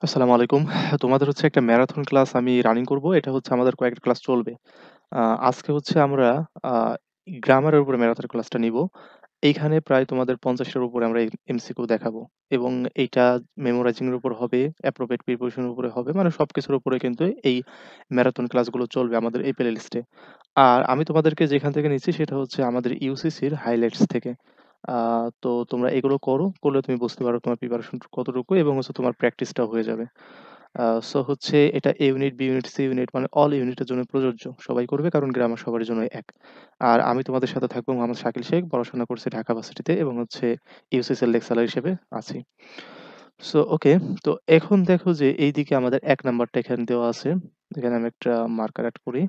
আসসালামু আলাইকুম। তোমাদের হচ্ছে একটা ম্যারাথন ক্লাস আমি রানিং করব। এটা হচ্ছে আমাদের কয়েকটা ক্লাস চলবে। আ আজকে হচ্ছে আমরা আ গ্রামারের উপরে ম্যারাথন ক্লাসটা নিবো। এইখানে প্রায় তোমাদের ৫০ টার উপরে আমরা এমসিকিউ দেখাবো এবং এইটা মেমোরাইজিং এর উপর হবে, অ্যাপ্রোপ্রিয়েট প্রিপারেশন এর উপরে হবে। মানে সবকিছুর উপরে কিন্তু এই ম্যারাথন ক্লাসগুলো চলবে আমাদের এই প্লেলিস্টে। আর আমি তোমাদেরকে যেখান থেকে নিচ্ছি সেটা হচ্ছে আমাদের ইউসিসির হাইলাইটস থেকে। আ তো তোমরা এগুলো করো। করলে তুমি বুঝতে পারো তোমার প্রিপারেশন কতটুকু এবং হচ্ছে তোমার প্র্যাকটিসটাও হয়ে যাবে। সো হচ্ছে এটা A unit, B unit, C unit মানে অল ইউনিটের জন্য প্রযোজ্য। সবাই করবে কারণ গ্রামার সবার জন্য এক। আর আমি তোমাদের সাথে থাকবো মোহাম্মদ শাকিল শেখ। পড়াশোনা করছি ঢাকা ভার্সিটিতে এবং হচ্ছে ইউসিসির লেকচারার হিসেবে আছি। So okay. তো এখন দেখো যে এইদিকে আমাদের ১ নাম্বারটা এখানে দেওয়া আছে। এখানে আমি একটা মার্কার এড করি।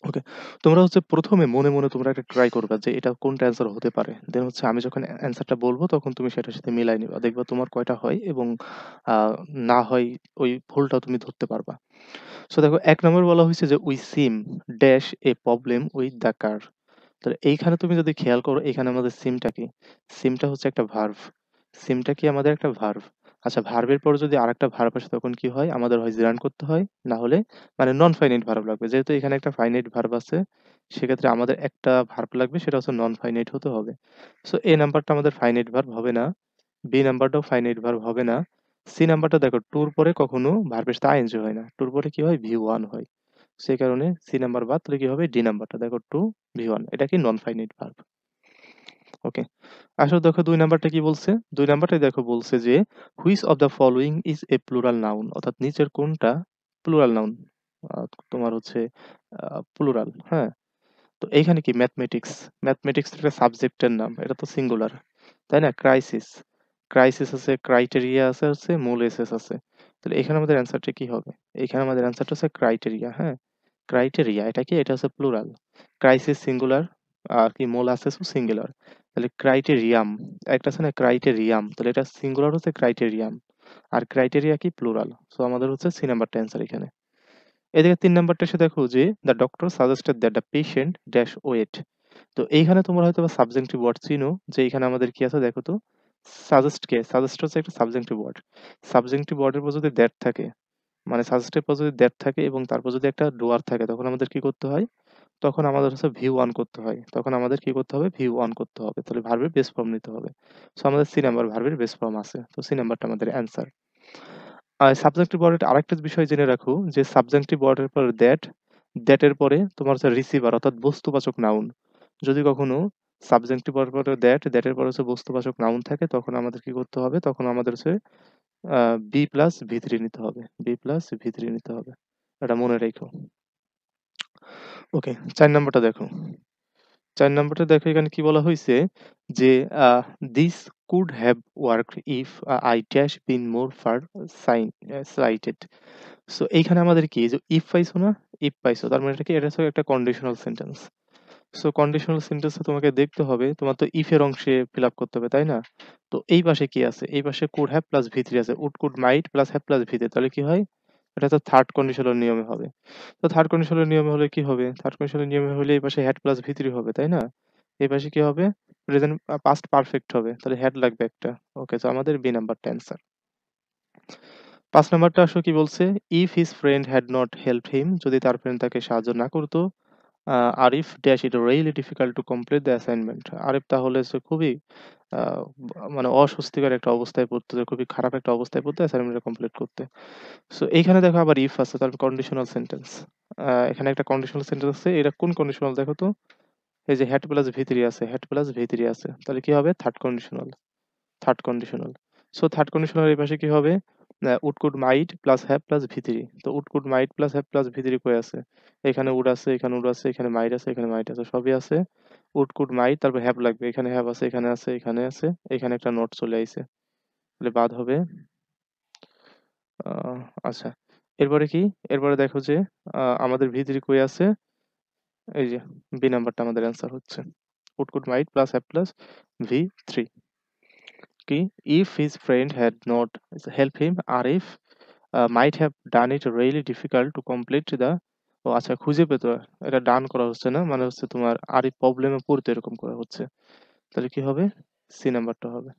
ওকে। তোমরা হচ্ছে ১ম এ মনে, মনে তোমরা একটা ট্রাই করবা যে এটা কোনটা অ্যান্সার হতে পারে। দেন হচ্ছে আমি যখন অ্যান্সারটা বলব তখন তুমি সেটার সাথে মিলায় নিবা। দেখবা তোমার কয়টা হয় এবং আ না হয় ওই ভুলটাও তুমি ধরতে পারবা। সো দেখো ১ নম্বর বলা হইছে যে "We seem dash a problem with the car" তাহলে এইখানে তুমি যদি খেয়াল করো এখানে আমাদের সিমটা কি? সিমটা হচ্ছে একটা ভার্ব। সিমটা কি আমাদের একটা ভার্ব। আচ্ছা ভার্বের পরে যদি আরেকটা ভার্ব আসে তখন কি হয়? আমাদের হয় জিরান্ড করতে হয়, না হলে মানে নন ফাইনাইট ভার্ব লাগবে। যেহেতু এখানে একটা ফাইনাইট ভার্ব আছে, সেক্ষেত্রে আমাদের একটা ভার্ব লাগবে সেটা হচ্ছে নন ফাইনাইট হতে হবে। সো A নাম্বারটা আমাদের ফাইনাইট ভার্ব হবে না। বি নাম্বারটাও ফাইনাইট ভার্ব হবে না। সি নাম্বারটা দেখো টুর পরে কখনো ভার্বের সাথে আইএনজি হয় না। টুর পরে কি হয়? V1 হয়। সেই কারণে সি নাম্বার বাদ তাহলে কি হবে? ডি নাম্বারটা দেখো টু V1 এটা কি নন ফাইনাইট ভার্ব। ওকে। আসলে দেখো ২ নাম্বারটা কি বলছে? ২ নাম্বারটাই দেখো বলছে যে which of the following is a plural noun অর্থাৎ নিচের কোনটা প্লুরাল নাউন তোমার হচ্ছে প্লুরাল, হ্যাঁ? তো এইখানে কি ম্যাথমেটিক্স, ম্যাথমেটিক্স একটা সাবজেক্টের নাম। এটা তো সিঙ্গুলার। তাই না? ক্রাইসিস, ক্রাইসিস আছে, ক্রাইটেরিয়া আছে হচ্ছে মূল এসএস আছে। তাহলে এখানে আমাদের অ্যান্সারটা কি হবে? এখানে আমাদের অ্যান্সারটা হচ্ছে ক্রাইটেরিয়া, হ্যাঁ? ক্রাইটেরিয়া এটা কি? এটা হচ্ছে প্লুরাল। ক্রাইসিস সিঙ্গুলার আর কি মোলাসেস ও সিঙ্গুলার। তাহলে ক্রাইটেরিয়াম একটা আছে না ক্রাইটেরিয়াম তাহলে এটা সিঙ্গুলার হচ্ছে ক্রাইটেরিয়াম। আর ক্রাইটেরিয়া কি? প্লুরাল। সো আমাদের হচ্ছে সি নাম্বারটা অ্যান্সার এখানে। এদিকে ৩ নাম্বারটা এসে দেখো যে the doctor suggested that the patient dash wait. তো এইখানে তোমরা হয়তোবা সাবজেক্টিভ ওয়ার্ড চিনো যে এখানে আমাদের কি আছে দেখো তো? সাজেস্ট কে? সাজেস্ট হচ্ছে একটা সাবজেক্টিভ ওয়ার্ড। সাবজেক্টিভ ওয়ার্ডের পর যদি দ্যাট থাকে মানে সাজেস্টের পর যদি দ্যাট থাকে এবং তারপর যদি একটা ডুয়ার থাকে তখন আমাদের কি করতে হয়? তখন আমাদের হচ্ছে V1 করতে হয়। তখন আমাদের কি করতে হবে? V1 করতে হবে। তাহলে ভার্বের বেস ফর্ম নিতে হবে। সো আমাদের সি নাম্বার ভার্বের বেস ফর্ম আছে। তো সি নাম্বারটা আমাদের অ্যান্সার। আর সাবজেক্টিভ ওয়ার্ডের আরেকটা বিষয় জেনে রাখো যে সাবজেক্টিভ ওয়ার্ডের পর দ্যাট, দ্যাট এর পরে তোমার হচ্ছে রিসিভার অর্থাৎ বস্তুবাচক নাউন। যদি কখনো সাবজেক্টিভ ওয়ার্ডের পরে দ্যাট, দ্যাট এর পরে হচ্ছে বস্তুবাচক নাউন থাকে তখন আমাদের কি করতে হবে? তখন আমাদের হচ্ছে বি প্লাস ভি3 নিতে হবে। বি প্লাস ভি3 নিতে হবে। এটা মনে রেখো। ওকে ৪ নাম্বারটা দেখো। ৪ নাম্বারটা দেখো এখানে কি বলা হইছে যে আ "This could have worked if I dash been more far sighted" so এইখানে আমাদের কি যে if পাইছো না? if পাইছো। তার মানে এটা কি? এটা হচ্ছে একটা কন্ডিশনাল সেন্টেন্স। সো কন্ডিশনাল সেন্টেন্সে তোমাকে দেখতে হবে তোমার তো if এর অংশে ফিল আপ করতে হবে, তাই না? তো এই পাশে কি আছে? এই পাশে could have প্লাস V3 আছে। would, could, might plus have plus V3 তাহলে কি হয়? এটা তো থার্ড কন্ডিশনাল নিয়মে হবে। তো থার্ড কন্ডিশনাল নিয়মে হলে কি হবে? থার্ড কন্ডিশনাল নিয়মে হলে এই পাশে had প্লাস V3 হবে, তাই না? এই পাশে কি হবে? প্রেজেন্ট পাস্ট পারফেক্ট হবে। তাহলে had লাগবে একটা। ওকে সো আমাদের বি নাম্বারটা অ্যান্সার। ৫ নাম্বারটা আসো কি বলছে? "If his friend had not helped him" যদি তার ফ্রেন্ড তাকে সাহায্য না করত, Arif dash it really difficult to complete the assignment Arif তাহলে সে খুবই আ মানে অস্বস্তিকর একটা অবস্থায় পড়তো যে খুবই খারাপ একটা অবস্থায় পড়তো অ্যাসাইনমেন্টটা কমপ্লিট করতে। সো এইখানে দেখো আবার if আছে তার কন্ডিশনাল সেন্টেন্স। এখানে একটা কন্ডিশনাল সেন্টেন্স আছে। এটা কোন কন্ডিশনাল দেখো তো? এই যে had প্লাস V3 আছে, had প্লাস V3 আছে। তাহলে কি হবে? Third conditional. Third conditional. So third conditional এর পাশে কি হবে? would, could, might plus have plus V3 তো would, could, might plus have plus V3 কই আছে? এখানে would আছে, এখানে would আছে, এখানে might আছে, এখানে might আছে। সবই আছে। would, could, might তারপর have লাগবে। এখানে have আছে, এখানে আছে, এখানে আছে। এখানে একটা নোট চলে আইছে। তাহলে বাদ হবে আ আচ্ছা। এরপরে কি? এরপরে দেখো যে আমাদের V3 কই আছে? এই যে বি নাম্বারটা আমাদের অ্যান্সার হচ্ছে। would, could, might plus have plus V3 কি? If his friend had not helped him Arif might have done it really difficult to complete the ও আচ্ছা খুঁজে পেত। এটা ডান করা হচ্ছে না। মানে হচ্ছে তোমার আরিফ প্রবলেমে পড়তো এরকম করা হচ্ছে। তাহলে কি হবে? সি নাম্বারটা হবে।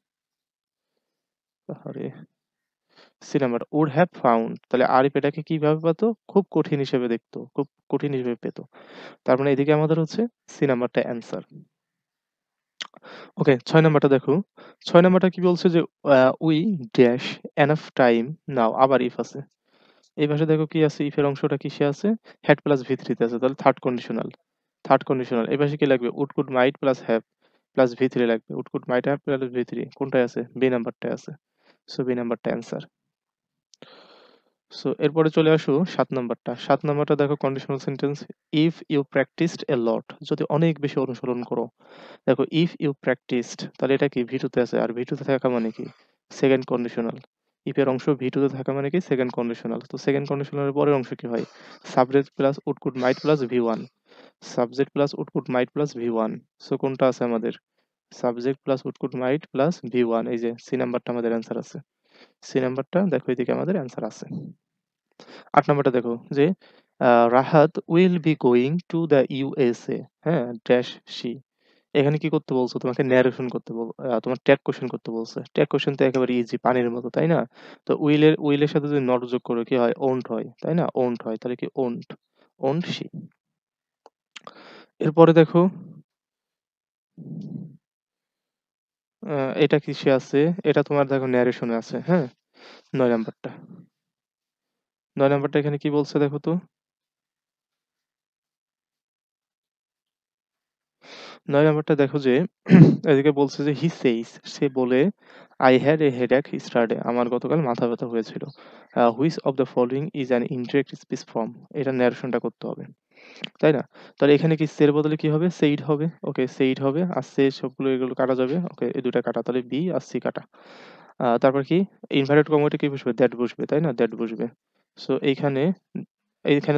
আহারে! সি নাম্বারটা উড হ্যাভ ফাউন্ড, তাহলে আরিফ এটাকে কিভাবে পেতো? খুব কঠিন হিসেবে দেখতো, খুব কঠিন হিসেবে পেত। তার মানে এদিকে আমাদের হচ্ছে সি নাম্বারটা অ্যান্সার। ওকে, ৬ নাম্বারটা দেখো। ৬ নাম্বারটা কি বলছে যে উই ড্যাশ এনাফ টাইম নাও, আবার ইফ আছে। এই পাশে দেখো কি আছে, ইফ এর অংশটা কিসে আছে? হ্যাড প্লাস ভি থ্রি তে আছে, তাহলে থার্ড কন্ডিশনাল। থার্ড কন্ডিশনাল এই পাশে কি লাগবে? Would could might plus have plus V three লাগবে। Would could might have plus V three কোনটায় আছে? বি নাম্বারটায় আছে। সো বি নাম্বারটা অ্যান্সার। সো এরপরে চলে আসো ৭ নাম্বারটা। ৭ নাম্বারটা দেখো conditional sentence, if you practised a lot, যদি অনেক বেশি অনুসরণ করো। দেখো ইফ ইউ প্র্যাকটিসড, তাহলে এটা কি ভি2 তে আছে, আর ভি2 তে থাকা মানে কি? Second conditional. ইফ এর অংশ ভি2 তে থাকা মানে কি? Second conditional. তো সেকেন্ড কন্ডিশনালের পরের অংশ কি হয়? Subject plus would could might plus V one. Subject plus would could might plus V one. So কোনটা আছে আমাদের? Subject plus would could might plus V one, এই যে সি নাম্বারটা আমাদের অ্যান্সার আছে। সি নাম্বারটা দেখো এদিকে আমাদের অ্যান্সার আছে। ৮ নাম্বারটা দেখো যে Rahat will be going to the USA, হ্যাঁ, ড্যাশ শি। এখানে কি করতে বলছো? তোমাকে ন্যারেশন করতে তোমার ট্যাগ কোশ্চেন করতে বলছে। ট্যাগ কোশ্চেন তো একেবারে ইজি, পানির মতো, তাই না? তো উইলের সাথে যদি নট যোগ করো কি হয়? ওন্ট হয়, তাই না? ওন্ট হয়, তাহলে কি ওন্ট, ওন্ট শি। এরপরে দেখো এটা কিসে আছে? এটা তোমার দেখো ন্যারেশনে আছে, হ্যাঁ। ৯ নাম্বারটা। ৯ নাম্বারটা এখানে কি বলছে দেখো তো। ৯ নাম্বারটা দেখো যে এদিকে বলছে যে হি সেইস, সে বলে, আই হ্যাড এ হেডেক ইস্টারডে, আমার গতকাল মাথা ব্যথা হয়েছিল। Which of the following is an indirect speech form, এটা ন্যারেশনটা করতে হবে, তাই না? তাহলে এখানে কি সের বদলে কি হবে? সেইড হবে। ওকে, সেইড হবে, আর সে সবগুলো এগুলো কাটা যাবে। ওকে, এই দুটা কাটা, তাহলে বি আর সি কাটা। তারপর কি ইনভার্টেড কমাতে কি বসবে? দ্যাট বসবে, তাই না? দ্যাট বসবে। সো এইখানে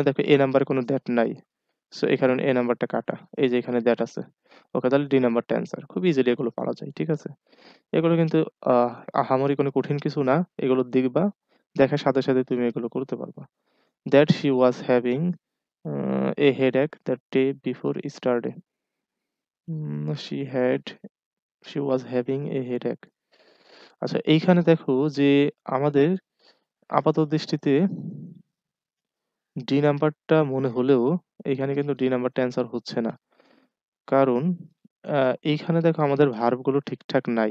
দেখো এ নাম্বারে কোনো দ্যাট নাই। সো এই কারণে এ নাম্বারটা কাটা। এই যে এখানে দ্যাট আছে। ওকে, তাহলে ডি নাম্বারটা অ্যান্সার। খুব ইজিলি এগুলো পারা যায়, ঠিক আছে? এগুলো কিন্তু আহামরি কোনো কঠিন কিছু না। এগুলো দেখবা, দেখার সাথে সাথে তুমি এগুলো করতে পারবা। That she was having a headache that day before yesterday. She was having a headache. আচ্ছা, এইখানে দেখো যে আমাদের আপাত দৃষ্টিতে ডি নাম্বারটা মনে হলেও এইখানে কিন্তু ডি নাম্বারটা অ্যান্সার হচ্ছে না। কারণ এইখানে দেখো আমাদের ভার্ব গুলো ঠিকঠাক নাই।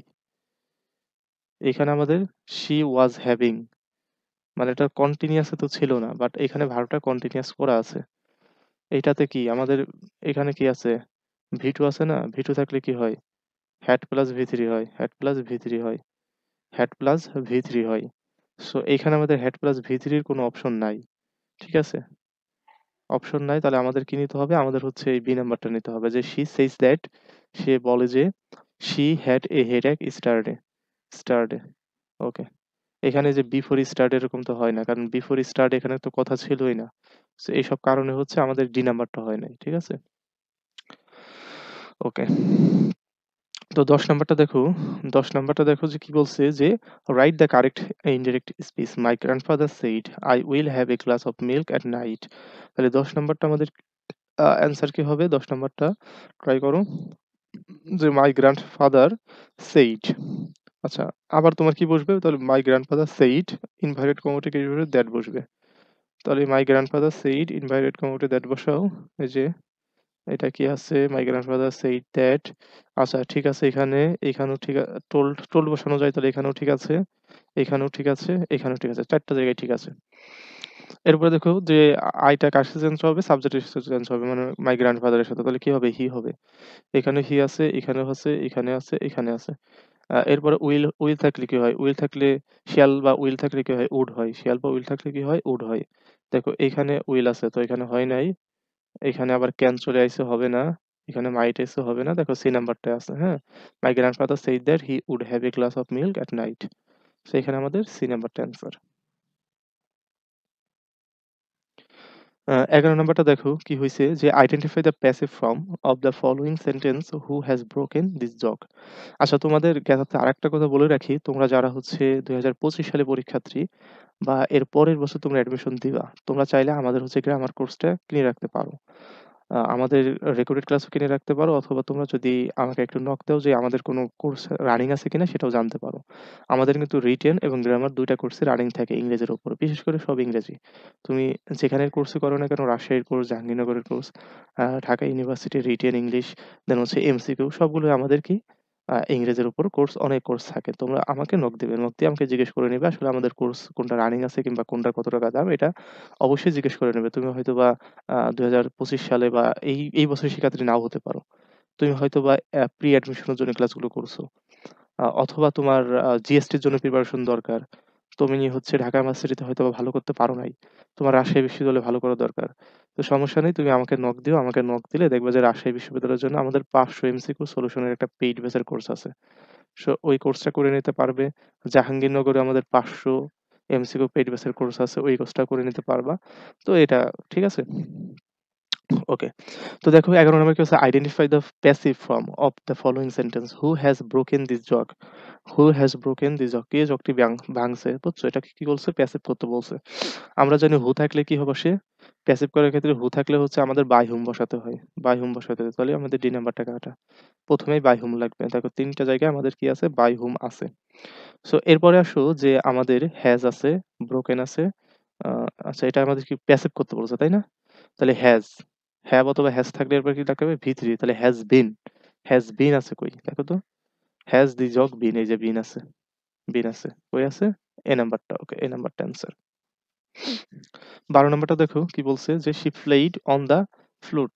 এখানে আমাদের she was having, মানে এটা কন্টিনিউয়াস তো ছিল না, বাট এখানে ভার্বটা কন্টিনিউয়াস করা আছে। এইটাতে কি আমাদের এখানে কি আছে? ভি2 আছে না? ভি2 থাকলে কি হয়? হ্যাড প্লাস ভি3 হয়, হ্যাড প্লাস ভি3 হয়, হ্যাড প্লাস ভি3 হয়। সো এইখানে আমাদের হ্যাড প্লাস ভি3 এর কোনো অপশন নাই, ঠিক আছে? অপশন নাই, তাহলে আমাদের কি নিতে হবে? আমাদের হচ্ছে এই বি নাম্বারটা নিতে হবে, যে she says that, সে বলে যে she had a headache yesterday. ওকে, এখানে যে বিফোর স্টার্ট এরকম তো হয় না, কারণ বিফোর স্টার্ট এখানে তো কথা ছিলই না। সো এইসব কারণে হচ্ছে আমাদের ডি নাম্বারটা হয় নাই, ঠিক আছে? ওকে, তো ১০ নাম্বারটা দেখো যে কি বলছে যে write the correct indirect speech, my grandfather said I will have a glass of milk at night. তাহলে ১০ নাম্বারটা আমাদের অ্যান্সার কি হবে? ১০ নাম্বারটা ট্রাই করো, যে মাই গ্র্যান্ডফাদার সেইড। আচ্ছা, আবার তোমার কি বসবে? তাহলে মাই গ্র্যান্ডফাদার সেইড ইনভাইটেড কমোটে কি বসবে? দ্যাট বসবে। তাহলে মাই গ্র্যান্ডফাদার সেইড ইনভাইটেড কমোটে দ্যাট বসাও। এই যে এটা কি আছে? My grandfather said that. আচ্ছা, ঠিক আছে, এখানেও ঠিক টোল্ড টোল্ড বসানো যায়, তাহলে এখানেও ঠিক আছে, এখানেও ঠিক আছে, এখানেও ঠিক আছে, ৪ টা জায়গায় ঠিক আছে। এরপরে দেখো যে আইটা কার সাথে চেঞ্জ হবে? সাবজেক্টের সাথে চেঞ্জ হবে, মানে মাই গ্র্যান্ডফাদারের সাথে। তাহলে কি হবে? হি হবে। এখানে হি আছে, এখানেও আছে, এখানে আছে, এখানে আছে। এরপরে উইল থাকলে কি হয়? উইল থাকলে শিয়াল বা উইল থাকলে কি হয়? উড হয়। শিয়াল বা উইল থাকলে কি হয়? উড হয়। দেখো এখানে উইল আছে, তো এখানে হয় নাই। এখানে আবার ক্যান চলে আইছে, হবে না। এখানে মাইট আইছে, হবে না। দেখো সি নাম্বারটায় আছে, হ্যাঁ? My grandfather said that he would have a glass of milk at night. So এখানে আমাদের সি নাম্বারটা অ্যান্সার। ১১ নাম্বারটা দেখো কি হইছে, যে identify the passive form of the following sentence who has broken this jug. আচ্ছা, তোমাদের জ্ঞাতার্থে আরেকটা কথা বলে রাখি, তোমরা যারা হচ্ছে ২০২৫ সালে পরীক্ষার্থী বা এর পরের বছর তোমরা অ্যাডমিশন দিবা, তোমরা চাইলে আমাদের হচ্ছে গ্রামার কোর্সটা কিনে রাখতে পারো। আমাদের রেকর্ডেড ক্লাসও কিনে রাখতে পারো, অথবা তোমরা যদি আমাকে একটু নক দাও যে আমাদের কোনো কোর্স রানিং আছে কিনা সেটাও জানতে পারো। আমাদের কিন্তু রিটেন এবং গ্রামার ২ টা কোর্সই রানিং থাকে ইংরেজির উপর। বিশেষ করে সব ইংরেজি। তুমি যেখানের কোর্সই করো না কেন, রাজশাহীর কোর্স, জাহাঙ্গীরনগরের কোর্স, ঢাকা ইউনিভার্সিটির রিটেন ইংলিশ, দেন হচ্ছে এমসিকিউ, সবগুলোই আমাদের কি ইংরেজির উপর কোর্স, অনেক কোর্স থাকে। তোমরা আমাকে নক দিবে। নক দিয়ে আমাকে জিজ্ঞেস করে নিবে আসলে আমাদের কোর্স কোনটা রানিং আছে কিংবা কোনটার কত টাকা দাম, এটা অবশ্যই জিজ্ঞেস করে নেবে। তুমি হয়তোবা ২০২৫ সালে বা এই বছরের শিক্ষার্থী নাও হতে পারো। তুমি হয়তোবা প্রি অ্যাডমিশন এর জন্য ক্লাসগুলো করছো। অথবা তোমার জিএসটির জন্য প্রিপারেশন দরকার। তুমি হচ্ছে ঢাকা ইউনিভার্সিটিতে হয়তোবা ভালো করতে পারো নাই। তোমার রাজশাহী বিশ্ববিদ্যালয়ে ভালো করা দরকার। তো সমস্যা নেই, তুমি আমাকে নক দিও। আমাকে নক দিলে দেখবা যে রাজশাহী বিশ্ববিদ্যালয়ের জন্য আমাদের ৫০০ এমসিকিউ সলিউশনের একটা পেইড বেসের কোর্স আছে। ওই কোর্সটা করে নিতে পারবে। জাহাঙ্গীরনগরে আমাদের ৫০০ এমসিকিউ পেইড বেসের কোর্স আছে। ওই কোর্সটা করে নিতে পারবা। তো এটা ঠিক আছে? ওকে। তো দেখো ১১ নম্বর কি হচ্ছে, identify the passive form of the following sentence. Who has broken this jug? Who has broken this jug? কে জগটি ভাঙছে? বুঝছো? এটাকে কি বলছে? প্যাসিভ করতে বলছে। আমরা জানি হু থাকলে কি হবে সে? প্যাসিভ করার ক্ষেত্রে হু থাকলে হচ্ছে আমাদের বাই হুম বসাতে হয়। বাই হুম বসাতে হয়। তাহলে আমাদের ডি নাম্বারটা কাটা। ১ম এই বাই হুম লাগবে। দেখো ৩ টা জায়গায় আমাদের কি আছে? বাই হুম আছে। সো এরপরে আসো যে আমাদের হ্যাজ আছে, ব্রোকেন আছে। আ আচ্ছা, এটা আমাদের কি প্যাসিভ করতে বলছে, তাই না? তাহলে হ্যাজ, হ্যাভ অথবা হ্যাজ থাকলে এরপর কি লাগবে? ভি3। তাহলে হ্যাজ বিন। হ্যাজ বিন আছে কই? দেখো তো। হ্যাজ দি জগ বিন, এই যে বিন আছে। বিন আছে। কই আছে? এ নাম্বারটা। ওকে, এ নাম্বারটা অ্যান্সার। ১২ নাম্বারটা দেখো কি বলছে যে she played on the flute.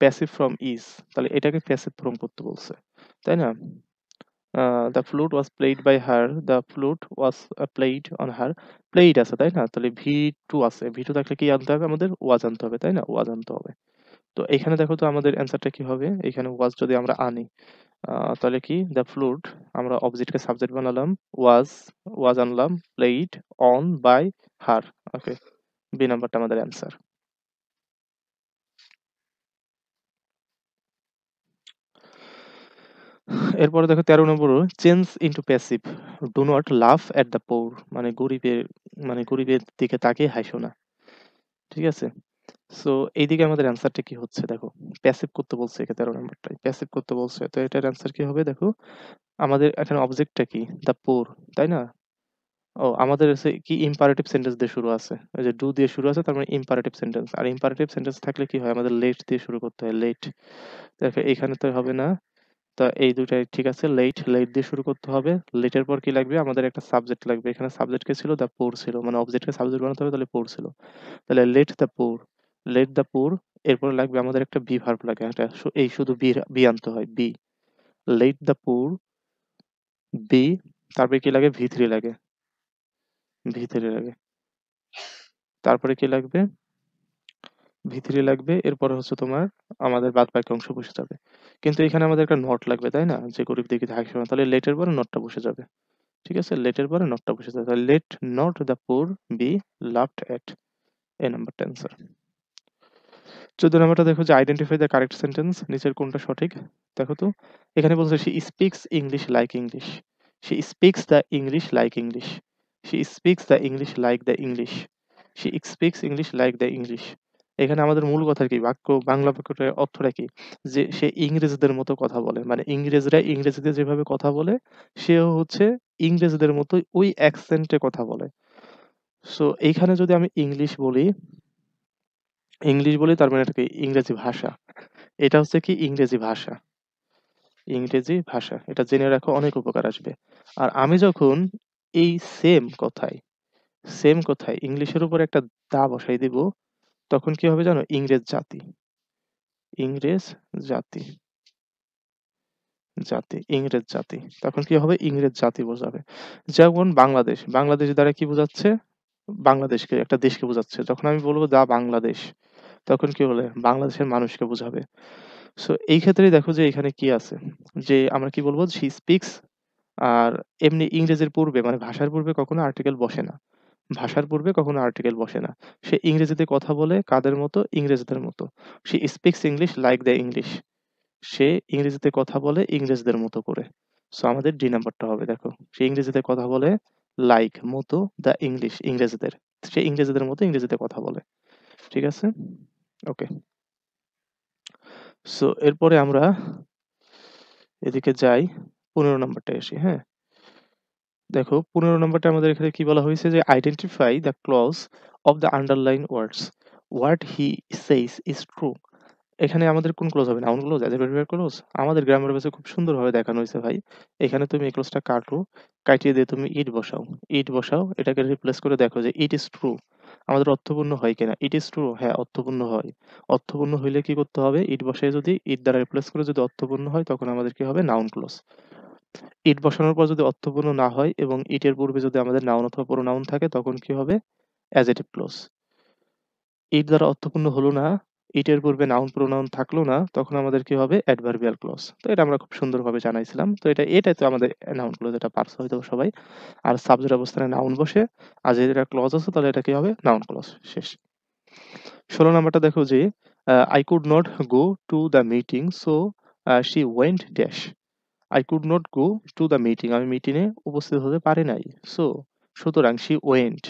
Passive form is. তাহলে এটাকে প্যাসিভ ফর্ম করতে বলছে। তাই না? The flute was played by her, the flute was played on her. Played আছে, তাই না? তাহলে ভি2 আছে। ভি2 থাকলে কি আনতে হবে আমাদের? ওয়াজ আনতে হবে, তাই না? ওয়াজ আনতে হবে। তো এখানে দেখো তো আমাদের অ্যান্সারটা কি হবে? এখানে ওয়াজ যদি আমরা আনি, তাহলে কি দ্য ফ্লুট, আমরা অবজেক্টকে সাবজেক্ট বানালাম, ওয়াজ, ওয়াজ আনলাম, played on by her. Okay, B নাম্বারটা আমাদের অ্যান্সার। এরপরে দেখো ১৩ নম্বর, change into passive. Do not laugh at the poor. মানে গরিবের, মানে গরিবের দিকে তাকিয়ে হাসো না। ঠিক আছে? সো এইদিকে আমাদের অ্যান্সারটা কি হচ্ছে দেখো। প্যাসিভ করতে বলছে একে ১৩ নাম্বারটায়। প্যাসিভ করতে বলছে। তো এটার অ্যান্সার কি হবে দেখো। আমাদের এখানে অবজেক্টটা কি? দ্য পোর, তাই না? ও, আমাদের হচ্ছে কি ইম্পারেটিভ সেন্টেন্স দিয়ে শুরু আছে। ওই যে ডু দিয়ে শুরু আছে, তার মানে ইম্পারেটিভ সেন্টেন্স। আর ইম্পারেটিভ সেন্টেন্স থাকলে কি হয়? আমাদের লেট দিয়ে শুরু করতে হয়। লেট। দেখো এখানে তো হবে না। তো এই ২ টাই ঠিক আছে। লেট, লেট দিয়ে শুরু করতে হবে। লেটের পর কি লাগবে? আমাদের একটা সাবজেক্ট লাগবে। এখানে সাবজেক্ট কে ছিল? দ্য পুর ছিল। মানে অবজেক্টকে সাবজেক্ট বানাতে হবে, তাহলে পুর ছিল। তাহলে লেট দ্য পুর, লেট দ্য পুর। এরপরে লাগবে আমাদের একটা বি ভার্ব লাগে। একটা এই শুধু বি আনতে হয়। Be. Let the poor be. তারপরে কি লাগে? ভি3 লাগে। ভি3 লাগে। তারপরে কি লাগবে? ভি3 লাগবে। এরপরে হচ্ছে তোমার আমাদের বাদবাকি অংশ বসে যাবে। কিন্তু এখানে আমাদের একটা নট লাগবে, তাই না? যে গরিব দিকে থাকবে না। তাহলে লেটের পরে নটটা বসে যাবে। ঠিক আছে? লেটের পরে নটটা বসে যাবে। তাহলে let not the poor be laughed at. এই নাম্বারটা অ্যান্সার। ১৪ নাম্বারটা দেখো যে আইডেন্টিফাই দ্য কারেক্ট সেন্টেন্স। নিচের কোনটা সঠিক? দেখো তো। এখানে বলছে she স্পিকস English like English. She স্পিকস the English like English. She স্পিকস the English like the English. She স্পিকস English like the English. এখানে আমাদের মূল কথা কি? বাংলা বাক্যটার অর্থটা কি? যে সে ইংরেজদের মতো কথা বলে। মানে ইংরেজরা ইংরেজিতে যেভাবে কথা বলে, সেও হচ্ছে ইংরেজদের মতো ওই অ্যাকসেন্টে কথা বলে। সো এইখানে যদি আমি ইংলিশ বলি তার মানে এটা কি? ইংরেজি ভাষা। এটা হচ্ছে কি? ইংরেজি ভাষা। ইংরেজি ভাষা। এটা জেনে রাখো, অনেক উপকার আসবে। আর আমি যখন এই সেম কথায় ইংলিশের উপর একটা দা বসাই দিব, তখন কি হবে জানো? ইংরেজ জাতি। ইংরেজ জাতি। ইংরেজ জাতি। তখন কি হবে? ইংরেজ জাতি বোঝাবে। যেমন বাংলাদেশ। বাংলাদেশ দ্বারা কি বোঝাচ্ছে? বাংলাদেশকে, একটা দেশকে বোঝাচ্ছে। যখন আমি বলব দা বাংলাদেশ, তখন কি বলে? বাংলাদেশের মানুষকে বোঝাবে। সো এই ক্ষেত্রেই দেখো যে এখানে কি আছে? যে আমরা কি বলবো? she speaks। আর এমনি ইংরেজির পূর্বে, মানে ভাষার পূর্বে কখনো আর্টিকেল বসে না। ভাষার পূর্বে কখনো আর্টিকেল বসে না। সে ইংরেজিতে কথা বলে কাদের মতো? ইংরেজদের মতো। she speaks English like the English। সে ইংরেজিতে কথা বলে ইংরেজদের মতো করে। সো আমাদের ডি নাম্বারটা হবে দেখো। সে ইংরেজিতে কথা বলে লাইক, মতো, দ্য ইংলিশ, ইংরেজদের। সে ইংরেজদের মতো ইংরেজিতে কথা বলে। ঠিক আছে? ওকে। সো এরপরে আমরা এদিকে যাই, ১৫ নাম্বারটায় আসি, হ্যাঁ? দেখো ১৫ নাম্বারটা আমাদের এখানে কি বলা হয়েছে যে identify the clause of the underline words. What he says is true. এখানে আমাদের কোন ক্লজ হবে? Noun clause, adverbial clause? আমাদের গ্রামার বেসে খুব সুন্দরভাবে দেখানো হয়েছে ভাই। এখানে তুমি এই ক্লজটা কাটো, কাটিয়ে দিয়ে তুমি ইট বসাও। ইট বসাও, এটাকে রিপ্লেস করে দেখো যে ইট ইজ ট্রু আমাদের অর্থপূর্ণ হয় কিনা। ইট ইজ ট্রু, হ্যাঁ অর্থপূর্ণ হয়। অর্থপূর্ণ হইলে কি করতে হবে? ইট বসায় যদি ইট দ্বারা রিপ্লেস করে যদি অর্থপূর্ণ হয় তখন আমাদের কি হবে? Noun clause. ইট বসানোর পর যদি অর্থপূর্ণ না হয় এবং ইটের পূর্বে যদি আমাদের নাউন অথবা প্রোনাউন থাকে তখন কি হবে? Adjective clause. ইট দ্বারা অর্থপূর্ণ হলো না, ইটের পূর্বে নাউন প্রোনাউন থাকলো না, তখন আমাদের কি হবে? Adverbial clause. তো এটা আমরা খুব সুন্দরভাবে জানাইছিলাম। তো এটাই তো আমাদের নাউন ক্লজ, এটা পারছো হয়তো সবাই। আর সাবজেক্ট অবস্থানে নাউন বসে, আর যদি এটা ক্লজ আছে তাহলে এটা কি হবে? Noun clause. শেষ। ১৬ নাম্বারটা দেখো যে I could not go to the meeting so she went dash. I could not go to the meeting. আমি মিটিংয়ে উপস্থিত হতে পারি নাই। সো সুতরাং she went.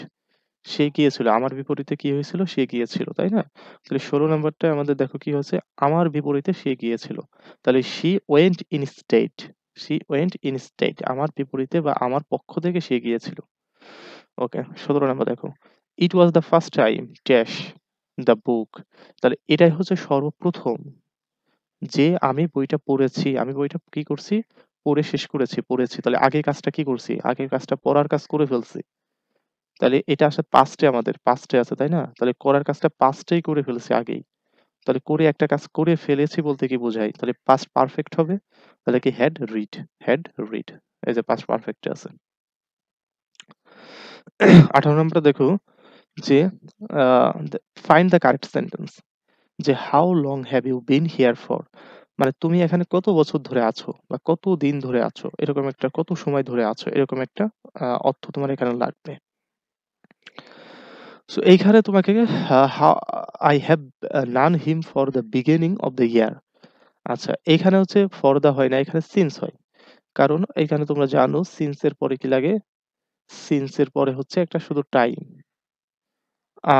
সে গিয়েছিল। আমার বিপরীতে কি হয়েছিল? সে গিয়েছিল। তাই না? তাহলে ১৬ নাম্বারটায় আমাদের দেখো কি হচ্ছে? আমার বিপরীতে সে গিয়েছিল। তাহলে she went instead. She went instead. আমার বিপরীতে বা আমার পক্ষ থেকে সে গিয়েছিল। ওকে, ১৭ নাম্বার দেখো। It was the first time dash the book. তাহলে এটাই হচ্ছে সর্বপ্রথম যে আমি বইটা পড়েছি। আমি বইটা কি করছি? পড়ে শেষ করেছি, পড়েছি। তাহলে আগের কাজটা কি করছি? আগের কাজটা পড়ার কাজ করে ফেলছি। তাহলে এটা আসলে পাস্টে আমাদের, পাস্টে আছে, তাই না? তাহলে করার কাজটা পাস্টেই করে ফেলেছি আগেই। তাহলে করে একটা কাজ করে ফেলেছি বলতে কি বোঝায়? তাহলে পাস্ট পারফেক্ট হবে। তাহলে কি had read, had read। এই যে পাস্ট পারফেক্ট এ আছে। ১৮ নম্বরটা দেখো যে আ find the correct sentence, যে how long have you been here for? মানে তুমি এখানে কত বছর ধরে আছো বা কতদিন ধরে আছো? এরকম একটা, কত সময় ধরে আছো? এরকম একটা অর্থ তোমার এখানে লাগবে। সো এইখানে তোমাকে I have known him for the beginning of the year। আচ্ছা, এইখানে হচ্ছে for the হয় না, এখানে since হয়। কারণ এইখানে তোমরা জানো since এর পরে কি লাগে? since এর পরে হচ্ছে একটা শুধু টাইম।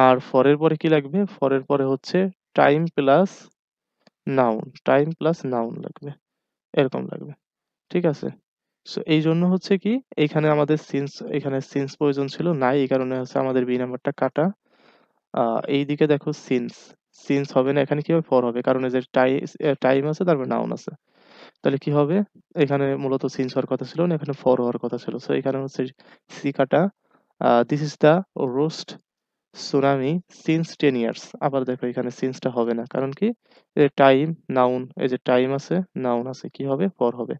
আর for এর পরে কি লাগবে? for এর পরে হচ্ছে time plus noun, time plus noun লাগবে। এরকম লাগবে। ঠিক আছে? সো এইজন্য হচ্ছে কি এইখানে আমাদের এখানে সিন্স প্রয়োজন ছিল, নাই, এই কারণে হচ্ছে আমাদের বি নাম্বারটা কাটা। এইদিকে দেখো সিন্স হবে না, এখানে কি হবে? ফর হবে। কারণ এই যে টাইম আছে তারপর নাউন আছে। তাহলে কি হবে? এখানে মূলত সিন্স হওয়ার কথা ছিল না, এখানে ফর হওয়ার কথা ছিল। সো এখানে হচ্ছে সি কাটা। This is the roast tsunami since 10 years. আবার দেখো এখানে সিন্সটা হবে না। কারণ কি? এই টাইম, নাউন, এই যে টাইম আছে, নাউন আছে, কি হবে? ফর হবে।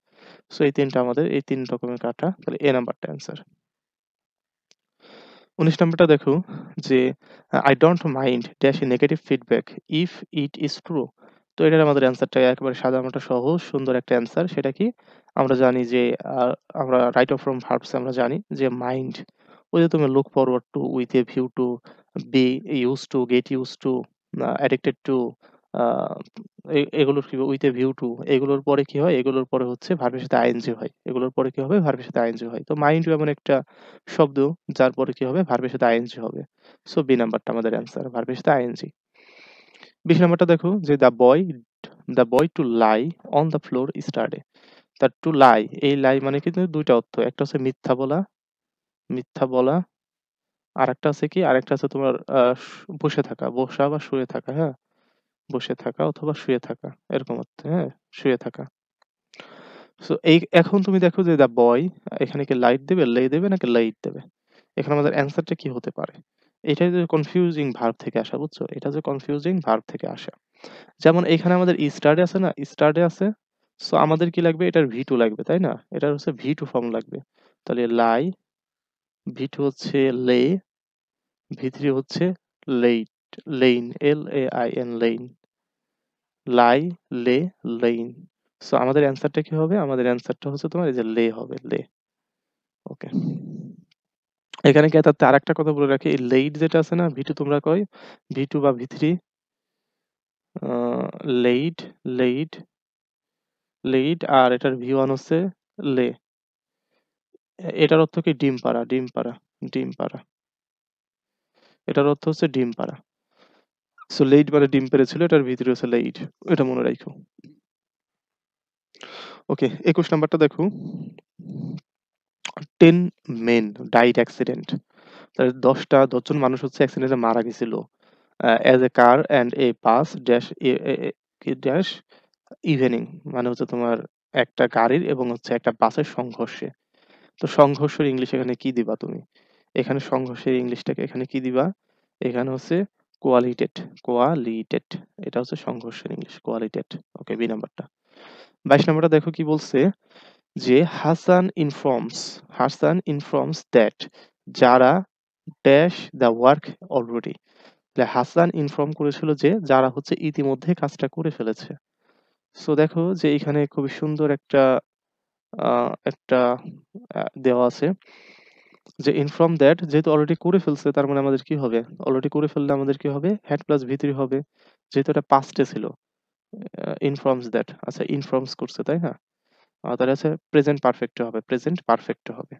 সো এই ৩ টা আমাদের এই ৩ রকমের কাটা। তাহলে এ নাম্বারটা অ্যান্সার। ১৯ নাম্বারটা দেখো যে I don't mind dash a negative feedback if it is true। তো এটার আমাদের অ্যান্সারটা একেবারে সাদা মাটা সহজ সুন্দর একটা অ্যান্সার। সেটা কি? আমরা জানি যে আ আমরা রাইট অফ ফ্রম ভার্বস আমরা জানি যে মাইন্ড, ওই যে তুমি look forward to, with a view to, be used to, get used to, addicted to, আ এগুলোর কি উইথ এ ভিউ টু, এগুলোর পরে কি হয়? এগুলোর পরে হচ্ছে ভার্বের সাথে আইএনজি হয়। এগুলোর পরে কি হবে? ভার্বের সাথে আইএনজি হয়। তো মাইন্ড এমন একটা শব্দ যার পরে কি হবে? ভার্বের সাথে আইএনজি হবে। সো বি নাম্বারটা আমাদের অ্যান্সার, ভার্বের সাথে আইএনজি। ২০ নাম্বারটা দেখো যে the boy to lie on the floor ইস্টারডে। তার টু লাই, এই লাই মানে কিন্তু ২ টা অর্থ। একটা হচ্ছে মিথ্যা বলা, মিথ্যা বলা। আরেকটা আছে কি? আরেকটা আছে তোমার বসে থাকা, বসা বা শুয়ে থাকা, হ্যাঁ? বসে থাকা অথবা শুয়ে থাকা। এরকম অর্থে, হ্যাঁ? শুয়ে থাকা। সো এখন তুমি দেখো যে দ্য বয় এখানে কি লাইট দেবে, লে দেবে নাকি লাইট দেবে? এখানে আমাদের অ্যান্সারটা কি হতে পারে? এটা যে কনফিউজিং ভার্ব থেকে আসা, বুঝছো? এটা যে কনফিউজিং ভার্ব থেকে আসা। যেমন এখানে আমাদের স্টারডে আছে না? স্টারডে আছে। সো আমাদের কি লাগবে? এটার ভি টু লাগবে, তাই না? এটার হচ্ছে ভি টু ফর্ম লাগবে। তাহলে লাই, ভি টু হচ্ছে লে, ভি থ্রি হচ্ছে laid, lain, L A I N, lain. Lie, lay, lain. So আমাদের অ্যান্সারটা কি হবে? আমাদের অ্যান্সারটা হচ্ছে তোমার এই যে লে হবে, লে। ওকে। এখানে কি তাতে আরেকটা কথা বলে রাখি, এই লেইট যেটা আছে না? ভি টু তোমরা কই? ভি টু বা ভি থ্রি, আ লেইট, লেইট, লেইট, আর এটার ভি ওয়ান হচ্ছে লে। এটার অর্থ কি? ডিম পাড়া, ডিম পাড়া, ডিম পাড়া। এটার অর্থ হচ্ছে ডিম পাড়া। সো লেইড মানে ডিম পেড়েছিল, এটার ভিতরে হচ্ছে লেইড। এটা মনে রাখো। ওকে, ২১ নাম্বারটা দেখো। 10 men died accident. তাহলে ১০ জন মানুষ হচ্ছে অ্যাক্সিডেন্টে মারা গেছিল। As a car and a bus dash কি ড্যাশ ইভেনিং, মানে হচ্ছে তোমার একটা গাড়ির এবং হচ্ছে একটা বাসের সংঘর্ষে। তো সংঘর্ষের ইংলিশ এখানে কি দিবা তুমি? এখানে সংঘর্ষের ইংলিশটাকে এখানে কি দিবা? এখানে হচ্ছে কোয়ালিটেড, কোয়ালিটেড। এটা হচ্ছে সংঘর্ষের ইংলিশ, কোয়ালিটেড। ওকে, বি নাম্বারটা। ২২ নাম্বারটা দেখো কি বলছে, যে হাসান ইনফর্মস দ্যাট যারা ড্যাশ দ্য ওয়ার্ক অলরেডি। তাহলে হাসান ইনফর্ম করেছিল যে যারা হচ্ছে ইতিমধ্যে কাজটা করে ফেলেছে। সো দেখো যে এখানে খুবই সুন্দর একটা দেওয়া আছে যে ইনফর্ম দ্যাট, যেহেতু অলরেডি করে ফেলছে তার মানে আমাদের কি হবে? অলরেডি করে ফেললে আমাদের কি হবে? হ্যাড প্লাস ভি3 হবে। যেহেতু এটা পাস্টে ছিল। ইনফর্মস দ্যাট, আচ্ছা ইনফর্মস করছে তাই না? তাহলে আছে প্রেজেন্ট পারফেক্টে হবে, প্রেজেন্ট পারফেক্টে হবে।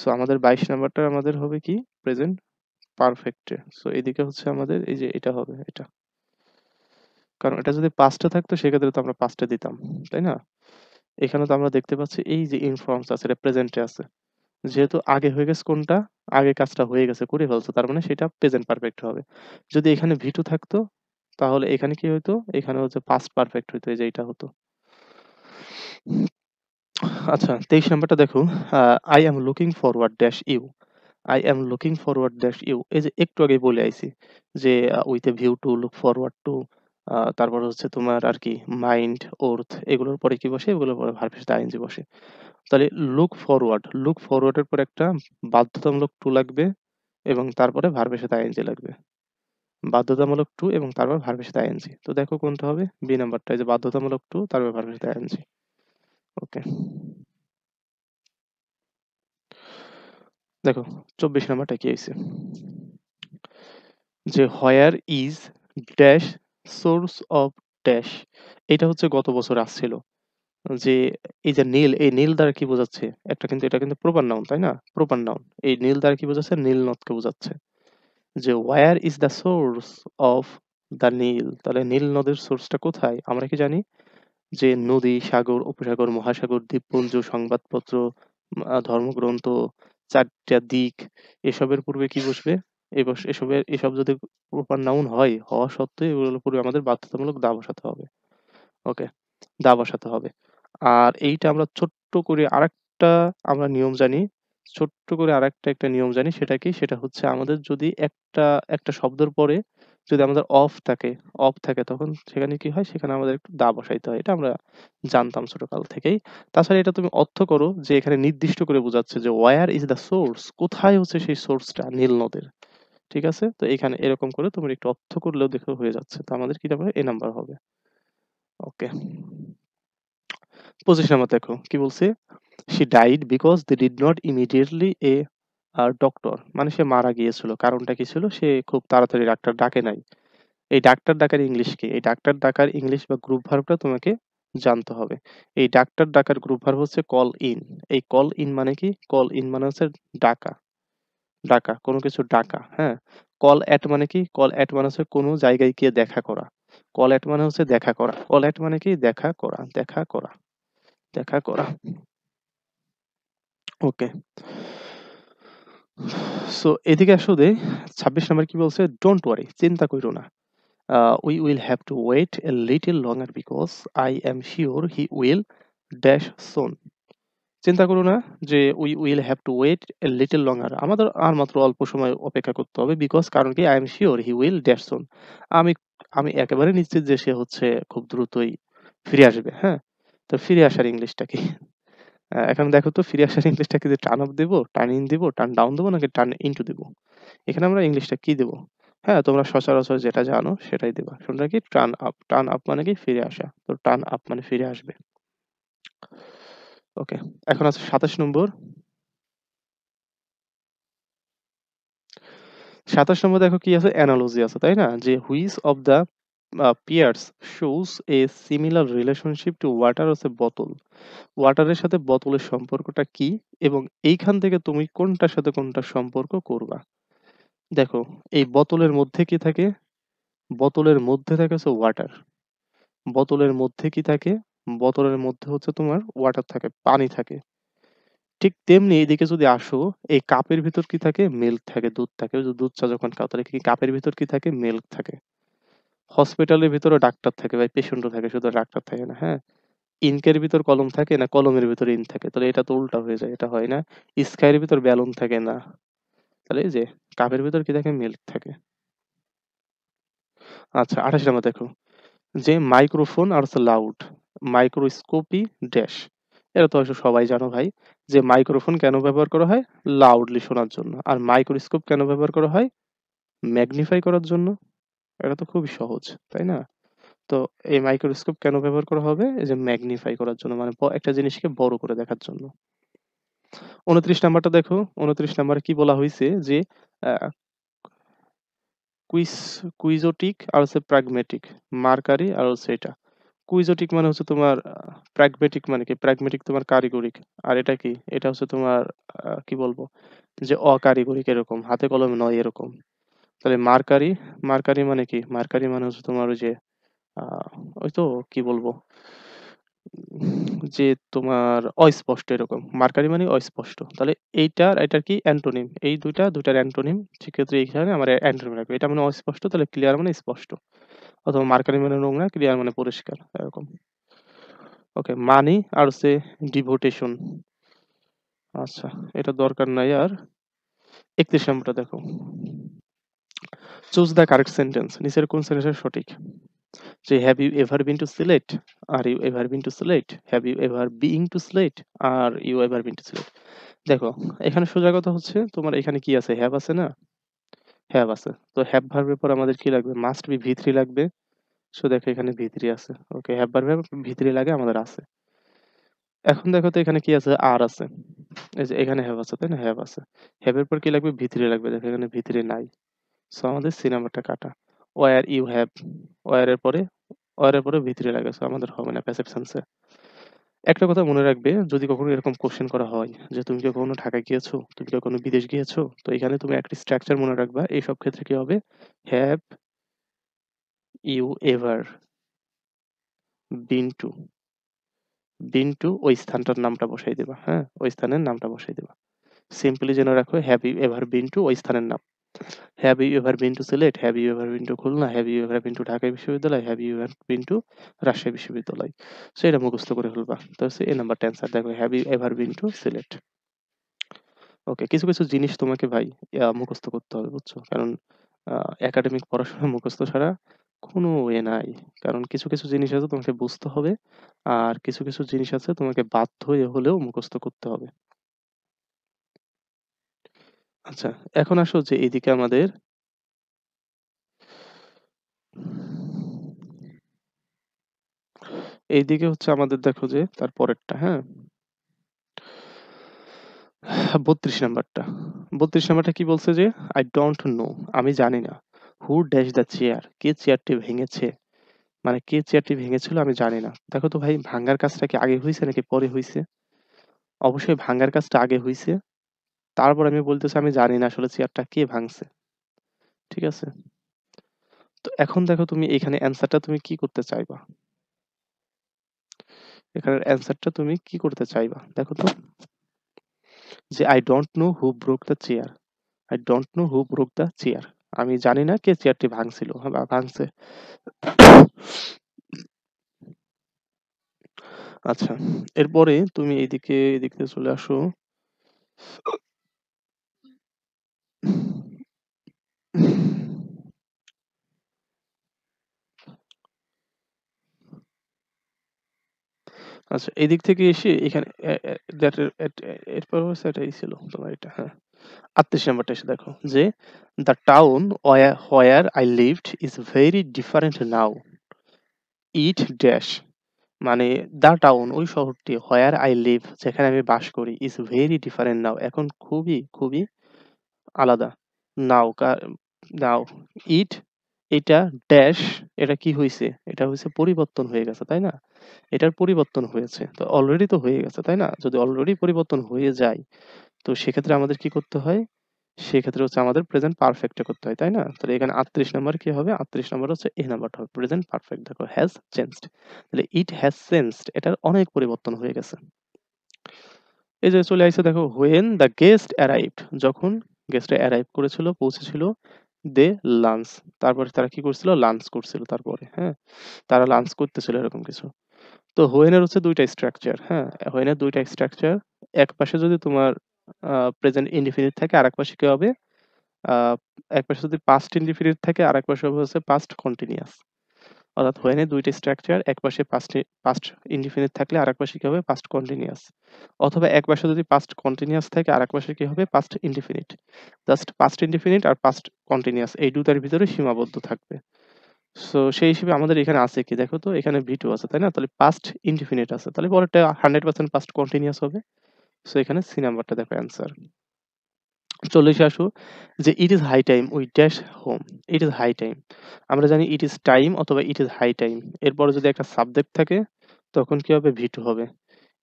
সো আমাদের ২২ নাম্বারটা আমাদের হবে কি? প্রেজেন্ট পারফেক্টে। সো এদিকে হচ্ছে আমাদের এই যে এটা হবে এটা। কারণ এটা যদি পাস্টে থাকতো সেক্ষেত্রে তো আমরা পাস্টে দিতাম, তাই না? এখানে তো আমরা দেখতে পাচ্ছি এই যে ইনফর্মস আছে, এটা প্রেজেন্টে আছে। যেহেতু আগে হয়ে গেছে কোনটা? আগে কাজটা হয়ে গেছে, করে ফেলছে। তার মানে সেটা প্রেজেন্ট পারফেক্ট হবে। যদি এখানে ভি2 থাকতো তাহলে এখানে কি হইতো? এখানে হচ্ছে পাস্ট পারফেক্ট হইতো, এই যে এইটা হতো। আচ্ছা, ২৩ নাম্বারটা দেখো। I am looking forward dash you. I am looking forward dash you. এই যে একটু আগেই বলে আইছি যে with a view to, look forward to, তারপর হচ্ছে তোমার আর কি মাইন্ড, অর্থ, এগুলোর পরে কি বসে? এগুলোর পরে ভার্বের সাথে আইএনজি বসে। তাহলে লুক ফরওয়ার্ড এর পরে একটা বাধ্যতামূলক টু লাগবে এবং তারপরে ভার্বের সাথে আইএনজি লাগবে। বাধ্যতামূলক টু এবং তারপর ভার্বের সাথে আইএনজি। তো দেখো কোনটা হবে? বি নাম্বারটা, এই যে বাধ্যতামূলক টু তারপর ভার্বের সাথে আইএনজি। ওকে, দেখো ২৪ নাম্বারটা কি হইছে? যে where is dash source of dash. এটা হচ্ছে গত বছর আসছিল যে এই যে নীল, এই নীল দ্বারা কি বোঝাচ্ছে? একটা কিন্তু এটা কিন্তু প্রপার নাউন, তাই না? Proper noun. এই নীল দ্বারা কি বোঝাচ্ছে? নীল নদকে বোঝাচ্ছে। যে where is the source of the নীল, তাহলে নীল নদের সোর্সটা কোথায়? আমরা কি জানি যে নদী, সাগর, উপসাগর, মহাসাগর, দ্বীপপুঞ্জ, সংবাদপত্র, ধর্মগ্রন্থ, চারটা দিক, এসবের পূর্বে কি বসবে? এসব যদি প্রপার নাউন হয়, হওয়া সত্ত্বেও এগুলোর পূর্বে আমাদের বাধ্যতামূলক দা বসাতে হবে। ওকে, দা বসাতে হবে। আর এইটা আমরা ছোট্ট করে আরেকটা আমরা নিয়ম জানি। ছোট্ট করে আরেকটা নিয়ম জানি। সেটা কি? সেটা হচ্ছে আমাদের যদি একটা শব্দের পরে যদি আমাদের অফ থাকে তখন সেখানে কি হয়? সেখানে আমাদের একটু দা বসাইতে হয়। এটা আমরা জানতাম ছোটকাল থেকেই। তাছাড়া এটা তুমি অর্থ করো যে এখানে নির্দিষ্ট করে বোঝাচ্ছে যে where is the source, কোথায় হচ্ছে সেই সোর্সটা নীল নদের। ঠিক আছে? তো এখানে এরকম করে তুমি একটু অর্থ করলেও দেখো হয়ে যাচ্ছে। তো আমাদের কি হবে? এ নাম্বার হবে। ওকে। ২৫ নাম্বার দেখো কি বলছে? She died because they did not immediately a doctor. মানে সে মারা গিয়েছিল। কারণটা কি ছিল? সে খুব তাড়াতাড়ি ডাক্তার ডাকে নাই। এই ডাক্তার ডাকার ইংলিশ কি? এই ডাক্তার ডাকার ইংলিশ বা গ্রুপ ভার্বটা তোমাকে জানতে হবে। এই ডাক্তার ডাকার গ্রুপ ভার্ব হচ্ছে কল ইন। এই কল ইন মানে কি? কল ইন মানে হচ্ছে ডাকা, ডাকা, কোনো কিছু ডাকা, হ্যাঁ? কল এট মানে কি? কল এট মানে হচ্ছে কোনো জায়গায় গিয়ে দেখা করা। কল এট মানে হচ্ছে দেখা করা। কল এট মানে কি? দেখা করা, দেখা করা, দেখা করা। ওকে। সো এদিকে আসলে ২৬ নাম্বার কি বলছে? ডোন্ট ওয়ারি, চিন্তা কইরো না। We will have to wait a little longer because I am sure he will dash soon. চিন্তা করো না যে we will have to wait a little longer, আমাদের আর মাত্র অল্প সময় অপেক্ষা করতে হবে। বিকজ কারণ কি? I am sure he will dash soon. আমি আমি একেবারে নিশ্চিত যে সে হচ্ছে খুব দ্রুতই ফিরে আসবে। হ্যাঁ? তো ফিরে আসার ইংলিশটা কি? এখন দেখো তো ফিরে আসার ইংলিশটা কি? যে টার্ন আপ দিব, টার্ন ইন দিব, টার্ন ডাউন দিব নাকি টার্ন ইনটু দিব? এখানে আমরা ইংলিশটা কি দিব? হ্যাঁ, তোমরা সচরাচর যেটা জানো সেটাই দিবা। সেটা কি? Turn up. টার্ন আপ মানে কি? ফিরে আসা। তো টার্ন আপ মানে ফিরে আসবে। ওকে। এখন আছে ২৭ নম্বর। ২৭ নম্বর দেখো কি আছে? অ্যানালজি আছে, তাই না? যে which of the pairs shows a similar relationship to water হচ্ছে বোতল। ওয়াটারের সাথে বোতলের সম্পর্কটা কি? এবং এইখান থেকে তুমি কোনটার সাথে কোনটার সম্পর্ক করবা? দেখো, এই বোতলের মধ্যে কি থাকে? বোতলের মধ্যে থাকে হচ্ছে ওয়াটার। বোতলের মধ্যে কি থাকে? বোতলের মধ্যে হচ্ছে তোমার ওয়াটার থাকে, পানি থাকে। ঠিক তেমনি এদিকে যদি আসো, এই কাপের ভিতর কি থাকে? মিল্ক থাকে, দুধ থাকে। ওই যে দুধ চা যখন খাও তাহলে কি কাপের ভিতর কি থাকে? মিল্ক থাকে। হসপিটালের ভিতরেও ডাক্তার থাকে ভাই, পেশেন্টও থাকে, শুধু ডাক্তার থাকে না, হ্যাঁ? ইঙ্কের ভিতর কলম থাকে না কলমের ভিতর ইঙ্ক থাকে? তাহলে এটা তো উল্টা হয়ে যায়, এটা হয় না। স্কাইয়ের ভিতর ব্যালুন থাকে না। তাহলে এই যে কাপের ভিতর কি থাকে? মিল্ক থাকে। আচ্ছা ২৮ নাম্বার দেখো, যে মাইক্রোফোন আর হচ্ছে লাউড, মাইক্রোস্কোপি ড্যাশ। এটা তো অবশ্য সবাই জানো ভাই, যে মাইক্রোফোন কেন ব্যবহার করা হয়? লাউডলি শোনার জন্য। আর মাইক্রোস্কোপ কেন ব্যবহার করা হয়? ম্যাগনিফাই করার জন্য। এটা তো খুবই সহজ, তাই না? তো এই মাইক্রোস্কোপ কেন ব্যবহার করা হবে? এই যে ম্যাগনিফাই করার জন্য, মানে একটা জিনিসকে বড় করে দেখার জন্য। ২৯ নাম্বারটা দেখো, ২৯ নাম্বারে কি বলা হইছে যে আহ, কুইজ কুইজোটিক আর হচ্ছে প্র্যাগমেটিক, মার্কারি আর হচ্ছে এটা। কুইজোটিক মানে হচ্ছে তোমার প্র্যাগমেটিক মানে কি? প্র্যাগমেটিক তোমার কারিগরিক। আর এটা কি? এটা হচ্ছে তোমার কি বলবো, যে অকারিগরিক, এরকম হাতে কলমে নয় এরকম। তাহলে মার্কারি, মার্কারি মানে কি? মার্কারি মানে হচ্ছে তোমার ওই যে আহ ওই তো কি বলবো, যে তোমার অস্পষ্ট এরকম। মার্কারি মানে অস্পষ্ট। তাহলে এইটার এটার কি অ্যান্টোনিম? এই দুইটার অ্যান্টোনিম। সেক্ষেত্রে এইখানে আমার অ্যান্টোনিম রাখবে। এটা মানে অস্পষ্ট, তাহলে ক্লিয়ার মানে স্পষ্ট। অথবা মার্কারি মানে নোংরা, ক্লিয়ার মানে পরিষ্কার, এরকম। ওকে, মানি আর হচ্ছে ডিভোটেশন। আচ্ছা, এটা দরকার নাই আর। ৩১ নম্বরটা দেখো, চুজ দ্য কারেক্ট সেন্টেন্স। নিচের কোন সেন্টেন্সটা সঠিক? যে have you ever been to Sylhet, are you ever been to Sylhet, have you ever being to Sylhet, are you ever been to Sylhet. দেখো, এখানে সোজা কথা হচ্ছে তোমার এখানে কি আছে? হ্যাভ আছে না? হ্যাভ আছে। তো হ্যাভ ভার্বের পর আমাদের কি লাগবে? মাস্ট বি ভি থ্রি লাগবে। সো দেখো এখানে ভি থ্রি আছে। ওকে, হ্যাভ ভার্বের ভি থ্রি লাগে, আমাদের আছে। এখন দেখো তো এখানে কি আছে? আর আছে। এই যে এখানে হ্যাভ আছে, তাই না? হ্যাভ আছে। হ্যাভ এর পর কি লাগবে? ভি থ্রি লাগবে। দেখো এখানে ভি থ্রি নাই। সো আমাদের সি নাম্বারটা কাটা। ওয়ার ইউ হ্যাভ, ওয়ার এর পরে ভি থ্রি লাগে। সো আমাদের হবে না প্যাসিভ সেন্সে। একটা কথা মনে রাখবে, যদি কখনো এরকম কোশ্চেন করা হয় যে তুমি কি কখনো ঢাকা গিয়েছো, তুমি কি কখনো বিদেশ গিয়েছো, তো এখানে তুমি একটা স্ট্রাকচার মনে রাখবা। এইসব ক্ষেত্রে কি হবে? Have you ever been to, ওই স্থানটার নামটা বসাই দিবা, হ্যাঁ, ওই স্থানের নামটা বসাই দিবা। সিম্পলি জেনে রাখো, have you ever been to ওই স্থানের নাম। Have you ever been to Sylhet, have you ever been to Khulna, have you ever been to Dhaka বিশ্ববিদ্যালয়, have you ever been to Rajshahi বিশ্ববিদ্যালয়। সো এটা মুখস্থ করে ফেলবা। তো হচ্ছে এই নাম্বারটা অ্যান্সার। দেখো, have you ever been to Sylhet. Okay, কিছু, কিছু জিনিস তোমাকে ভাই মুখস্থ করতে হবে, বুঝছো? কারণ একাডেমিক পড়াশোনা মুখস্থ ছাড়া কোনো ওয়ে নাই। কারণ কিছু, কিছু জিনিস আছে তোমাকে বুঝতে হবে। আর কিছু, কিছু জিনিস আছে তোমাকে বাধ্য হয়ে হলেও মুখস্থ করতে হবে। আচ্ছা, এখন আসো যে এইদিকে আমাদের এইদিকে হচ্ছে আমাদের দেখো যে তার পরেরটা, হ্যাঁ? ৩২ নাম্বারটা। ৩২ নাম্বারটা কি বলছে যে I don't know, আমি জানি না। Who dashed the chair, কে চেয়ারটি ভেঙেছে? মানে কে চেয়ারটি ভেঙেছিল আমি জানি না। দেখো তো ভাই, ভাঙ্গার কাজটা কি আগে হইছে নাকি পরে হইছে? অবশ্যই ভাঙ্গার কাজটা আগে হইছে। তারপর আমি বলতেছি আমি জানি না আসলে চেয়ারটা কে ভাঙছে। ঠিক আছে? তো এখন দেখো তুমি এখানে অ্যান্সারটা তুমি কি করতে চাইবা? এখানের অ্যান্সারটা তুমি কি করতে চাইবা? দেখো তো, যে I don't know who broke the chair. I don't know who broke the chair. আমি জানি না কে চেয়ারটি ভাঙছিল বা ভাঙছে। আচ্ছা, এরপরে তুমি এদিক দিয়ে চলে আসো। আচ্ছা, এদিক থেকে এসে এখানে that এরপর হচ্ছে এটাই ছিল তোমার এটা, হ্যাঁ। ৩৮ নাম্বারটা এসে দেখো যে the town where I lived is very different now. It dash, মানে the town ওই শহরটি where I live যেখানে আমি বাস করি is very different now, এখন খুবই খুবই আলাদা। নাও নাও ইট, এটা ড্যাশ, এটা কি হইছে? এটা হইছে পরিবর্তন হয়ে গেছে, তাই না? এটার পরিবর্তন হয়েছে। তো অলরেডি তো হয়ে গেছে, তাই না? যদি অলরেডি পরিবর্তন হয়ে যায়, তো সেক্ষেত্রে আমাদের কি করতে হয়? সেক্ষেত্রে হচ্ছে আমাদের প্রেজেন্ট পারফেক্টে করতে হয়, তাই না? তাহলে এখানে 38 নাম্বার কি হবে? 38 নাম্বার হচ্ছে এই নাম্বারটা হবে প্রেজেন্ট পারফেক্ট। দেখো হ্যাজ চেঞ্জড। তাহলে ইট হ্যাজ চেঞ্জড এটার অনেক পরিবর্তন হয়ে গেছে। এই যে চলে আইছে দেখো when the guest arrived যখন গেস্টরা অ্যারাইভ করেছিল, পৌঁছেছিল, they lunch তারপরে তারা কি করছিল? লাঞ্চ করছিল তারপরে, হ্যাঁ? তারা লাঞ্চ করতেছিল এরকম কিছু। তো when এর হচ্ছে ২ টা স্ট্রাকচার, হ্যাঁ? when এর ২ টা স্ট্রাকচার এক পাশে যদি তোমার প্রেজেন্ট ইনডিফিনিট থাকে আরেক পাশে কি হবে? আ এক পাশে যদি পাস্ট ইনডিফিনিট থাকে আরেক পাশে হবে হচ্ছে পাস্ট কন্টিনিউয়াস। অর্থাৎ when এর ২ টা স্ট্রাকচার এক পাশে পাস্ট ইনডিফিনিট থাকলে আরেক পাশে কি হবে? Past continuous. অথবা এক পাশে যদি পাস্ট কন্টিনিউয়াস থাকে আরেক পাশে কি হবে? Past indefinite. Just past indefinite আর পাস্ট কন্টিনিউয়াস এই ২ টার ভিতরে সীমাবদ্ধ থাকবে। সো সেই হিসেবে আমাদের এখানে আছে কি দেখো তো? এখানে V2 আছে, তাই না? তাহলে পাস্ট ইনডিফিনিট আছে। তাহলে পরেরটা 100% পাস্ট কন্টিনিউয়াস হবে। সো এখানে সি নাম্বারটা দেখো অ্যান্সার। চলে এসে আসো যে it is high time we dash home. It is high time. আমরা জানি ইট ইজ টাইম অথবা ইট ইজ হাই টাইম। এরপরে যদি একটা সাবজেক্ট থাকে তখন কি হবে? V2 হবে।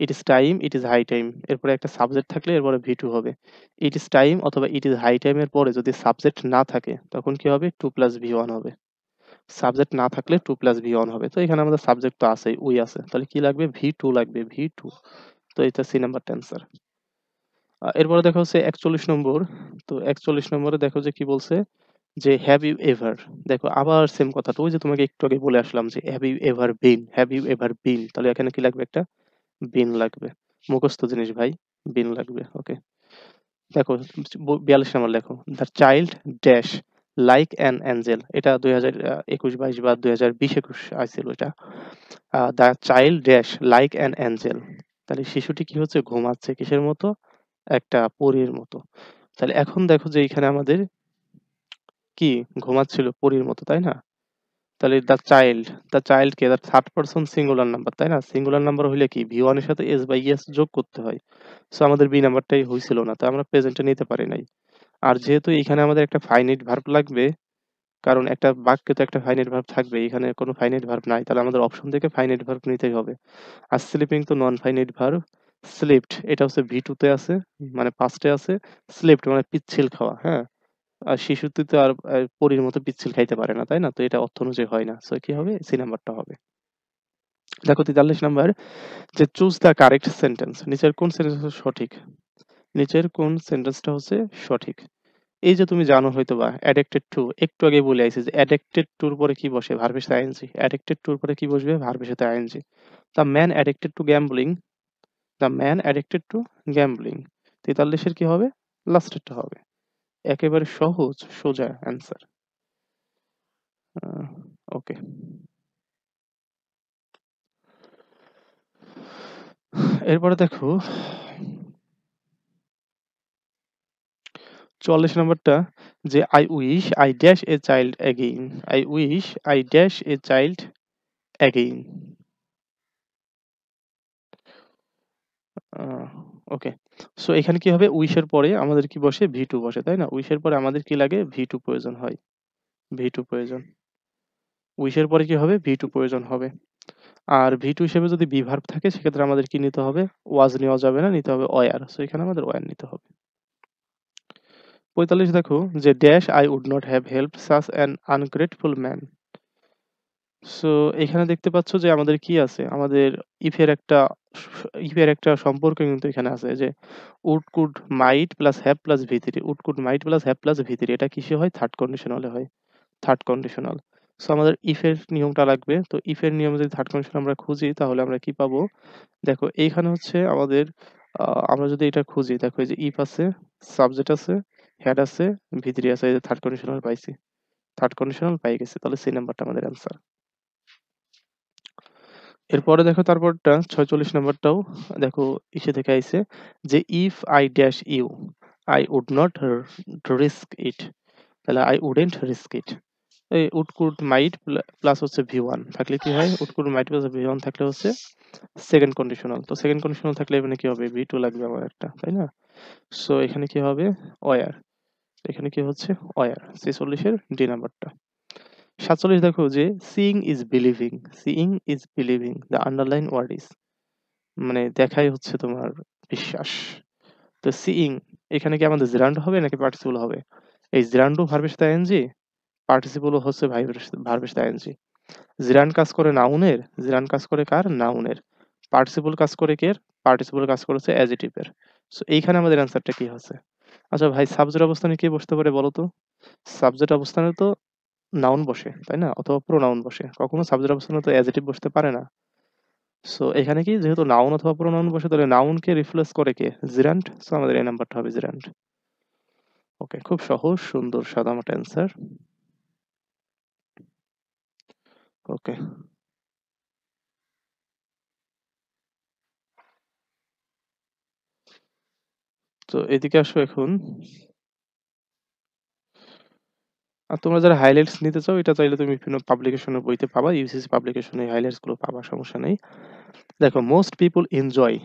It is time, it is high time. এরপরে একটা সাবজেক্ট থাকলে এরপরে V2 হবে। ইট ইজ টাইম অথবা ইট ইজ হাই টাইম এর পরে যদি সাবজেক্ট না থাকে তখন কি হবে? 2 প্লাস V1 হবে। সাবজেক্ট না থাকলে 2 প্লাস V1 হবে। তো এখানে আমাদের সাবজেক্ট তো আছেই, উই আছে। তাহলে কি লাগবে? V2 লাগবে, V2। তো এটা সি নাম্বারটা অ্যান্সার। এরপরে দেখা হচ্ছে ৪১ নম্বর। তো ৪১ নম্বরে দেখো যে কি বলছে? যে হ্যাভ ইউ এভার? দেখো আবার সেম কথাটা। ওই যে তোমাকে একটু আগে বলে আসলাম যে have you ever been? Have you ever been? তাহলে এখানে কি লাগবে? একটা বিন লাগবে। মুখস্থ জিনিস ভাই। বিন লাগবে। ওকে। দেখো ৪২ নাম্বার লেখো। The child dash like an Angel. এটা ২০২১-২২ বা ২০২০-২১ আইছিল এটা। The child dash like an Angel. তাহলে শিশুটি কি হচ্ছে? ঘুমাচ্ছে কিসের মতো? একটা পরীর মতো। তাহলে এখন দেখো যে এইখানে আমাদের কি ঘুমাচ্ছিল পরীর মতো, তাই না? তাহলে the child K? That third person singular number, তাই না? সিঙ্গুলার নাম্বার হইলে কি V1 এর সাথে s বাই s যোগ করতে হয়। সো আমাদের বি নাম্বারটাই হইছিল না। তাই আমরা প্রেজেন্টে নিতে পারি নাই। আর যেহেতু এখানে আমাদের একটা ফাইনাইট ভার্ব লাগবে, কারণ একটা বাক্যে তো একটা ফাইনাইট ভার্ব থাকবে। এখানে কোনো ফাইনাইট ভার্ব নাই। তাহলে আমাদের অপশন থেকে ফাইনাইট ভার্ব নিতেই হবে। আর স্লিপিং তো নন ফাইনাইট ভার্ব। স্লিপড এটা হচ্ছে V2 তে আছে, মানে পাস্টে আছে। স্লিপড মানে পিচ্ছিল খাওয়া, হ্যাঁ? আর শিশুটি তো আর পরীর মতো পিচ্ছিল খাইতে পারে না, তাই না? তো এটা অর্থ অনুযায়ী হয় না। সো কি হবে? সি নাম্বারটা হবে। দেখো ৪৩ নাম্বার যে চুজ দ্য কারেক্ট সেন্টেন্স। নিচের কোন সেন্টেন্সটা সঠিক? নিচের কোন সেন্টেন্সটা হচ্ছে সঠিক? এই যে তুমি জানো হয়তোবা অ্যাডিক্টেড টু, একটু আগে বলে আইছি যে অ্যাডিক্টেড টুর পরে কি বসে? ভার্বের সাথে আইএনজি। অ্যাডিক্টেড টুর পরে কি বসবে? ভার্বের সাথে ING. The man addicted to gambling. The man addicted to gambling. ৪৩ এর কি হবে? লাস্টেরটা হবে। একেবারে সহজ, সোজা অ্যান্সার। ওকে। এরপরে দেখো ৪৪ নাম্বারটা যে I wish I dash a child again. I wish I dash a child again. A okay. So এখানে কি হবে? উইশ এর পরে আমাদের কি বসে? V2 বসে, তাই না? উইশ এর পরে আমাদের কি লাগে? V2 প্রয়োজন হয়। V2 প্রয়োজন। উইশ এর পরে কি হবে? V2 প্রয়োজন হবে। আর V2 হিসেবে যদি be verb থাকে সেক্ষেত্রে আমাদের কি নিতে হবে? was নেওয়া যাবে না, নিতে হবে were। সো এখানে আমাদের were নিতে হবে। ৪৫ দেখো যে dash I would not have helped such an ungrateful man. So এখানে দেখতে পাচ্ছ যে আমাদের কি আছে? আমাদের if এর একটা if এর একটা সম্পর্ক কিন্তু এখানে আছে যে would, could, might plus have plus V3 would, could, might plus have plus V3 এটা কিসে হয়? থার্ড কন্ডিশনালে হয়। Third conditional. সো আমাদের if এর নিয়মটা লাগবে। তো if এর নিয়মে যদি থার্ড কন্ডিশন আমরা খুঁজি তাহলে আমরা কি পাবো? দেখো এইখানে হচ্ছে আমাদের আ আমরা যদি এটা খুঁজি দেখো এই যে if আছে, সাবজেক্ট আছে, had আছে, V3 আছে। এই যে থার্ড কন্ডিশনাল পাইছি। থার্ড কন্ডিশনাল পাই গেছি। তাহলে সি নাম্বারটা আমাদের অ্যান্সার। এরপরে দেখো তারপরটা ৪৬ নাম্বারটাও দেখো ইসে থেকে আইছে যে if I dash you I would not risk it। তাহলে I wouldn't risk it। এই would, could, might প্লাস হচ্ছে V1 থাকলে কি হয়? would, could, might plus V1 থাকলে হচ্ছে সেকেন্ড কন্ডিশনাল। তো সেকেন্ড কন্ডিশনাল থাকলে এখানে কি হবে? V2 লাগবে আমার একটা, তাই না? সো এখানে কি হবে? where। এখানে কি হচ্ছে? where। ৪৬ এর ডি নাম্বারটা। ৪৭ দেখো যে seeing is believing, seeing is believing, the underline word is মানে দেখাই হচ্ছে তোমার বিশ্বাস। তো সিইং এখানে কি আমাদের জেরান্ড হবে নাকি পার্টিসিপল হবে? এই জেরান্ডও ভার্বের সাথে আইএনজি, পার্টিসিপলও হচ্ছে ভার্বের সাথে আইএনজি। জেরান্ড কাজ করে নাউনের, জেরান্ড কাজ করে কার? নাউনের। পার্টিসিপল কাজ করে কের? পার্টিসিপল কাজ করেছে অ্যাডজেক্টিভের। সো এইখানে আমাদের অ্যান্সারটা কি হচ্ছে? আচ্ছা ভাই, সাবজেক্ট অবস্থানে কে বসতে পারে বলো তো? সাবজেক্ট অবস্থানে তো নাউন বসে, তাই না? অথবা প্রোনাউন বসে। কখনো সাবজেক্ট অবস্থানে তো অ্যাডজেক্টিভ বসতে পারে না। সো এখানে কি, যেহেতু নাউন অথবা প্রোনাউন বসে, তাহলে নাউনকে রিপ্লেস করে কে? জেরান্ড। সো আমাদের এই নাম্বারটা হবে জেরান্ড। ওকে, খুব সহজ, সুন্দর, সাদামাটা অ্যান্সার। ওকে, তো এদিকে আসো এখন। আর তোমরা যারা হাইলাইটস নিতে চাও, এটা চাইলে তুমি বিভিন্ন পাবলিকেশনের বইতে পাবা, ইউসিসি পাবলিকেশনে হাইলাইটস গুলো পাবা, সমস্যা নেই। দেখো, most people enjoy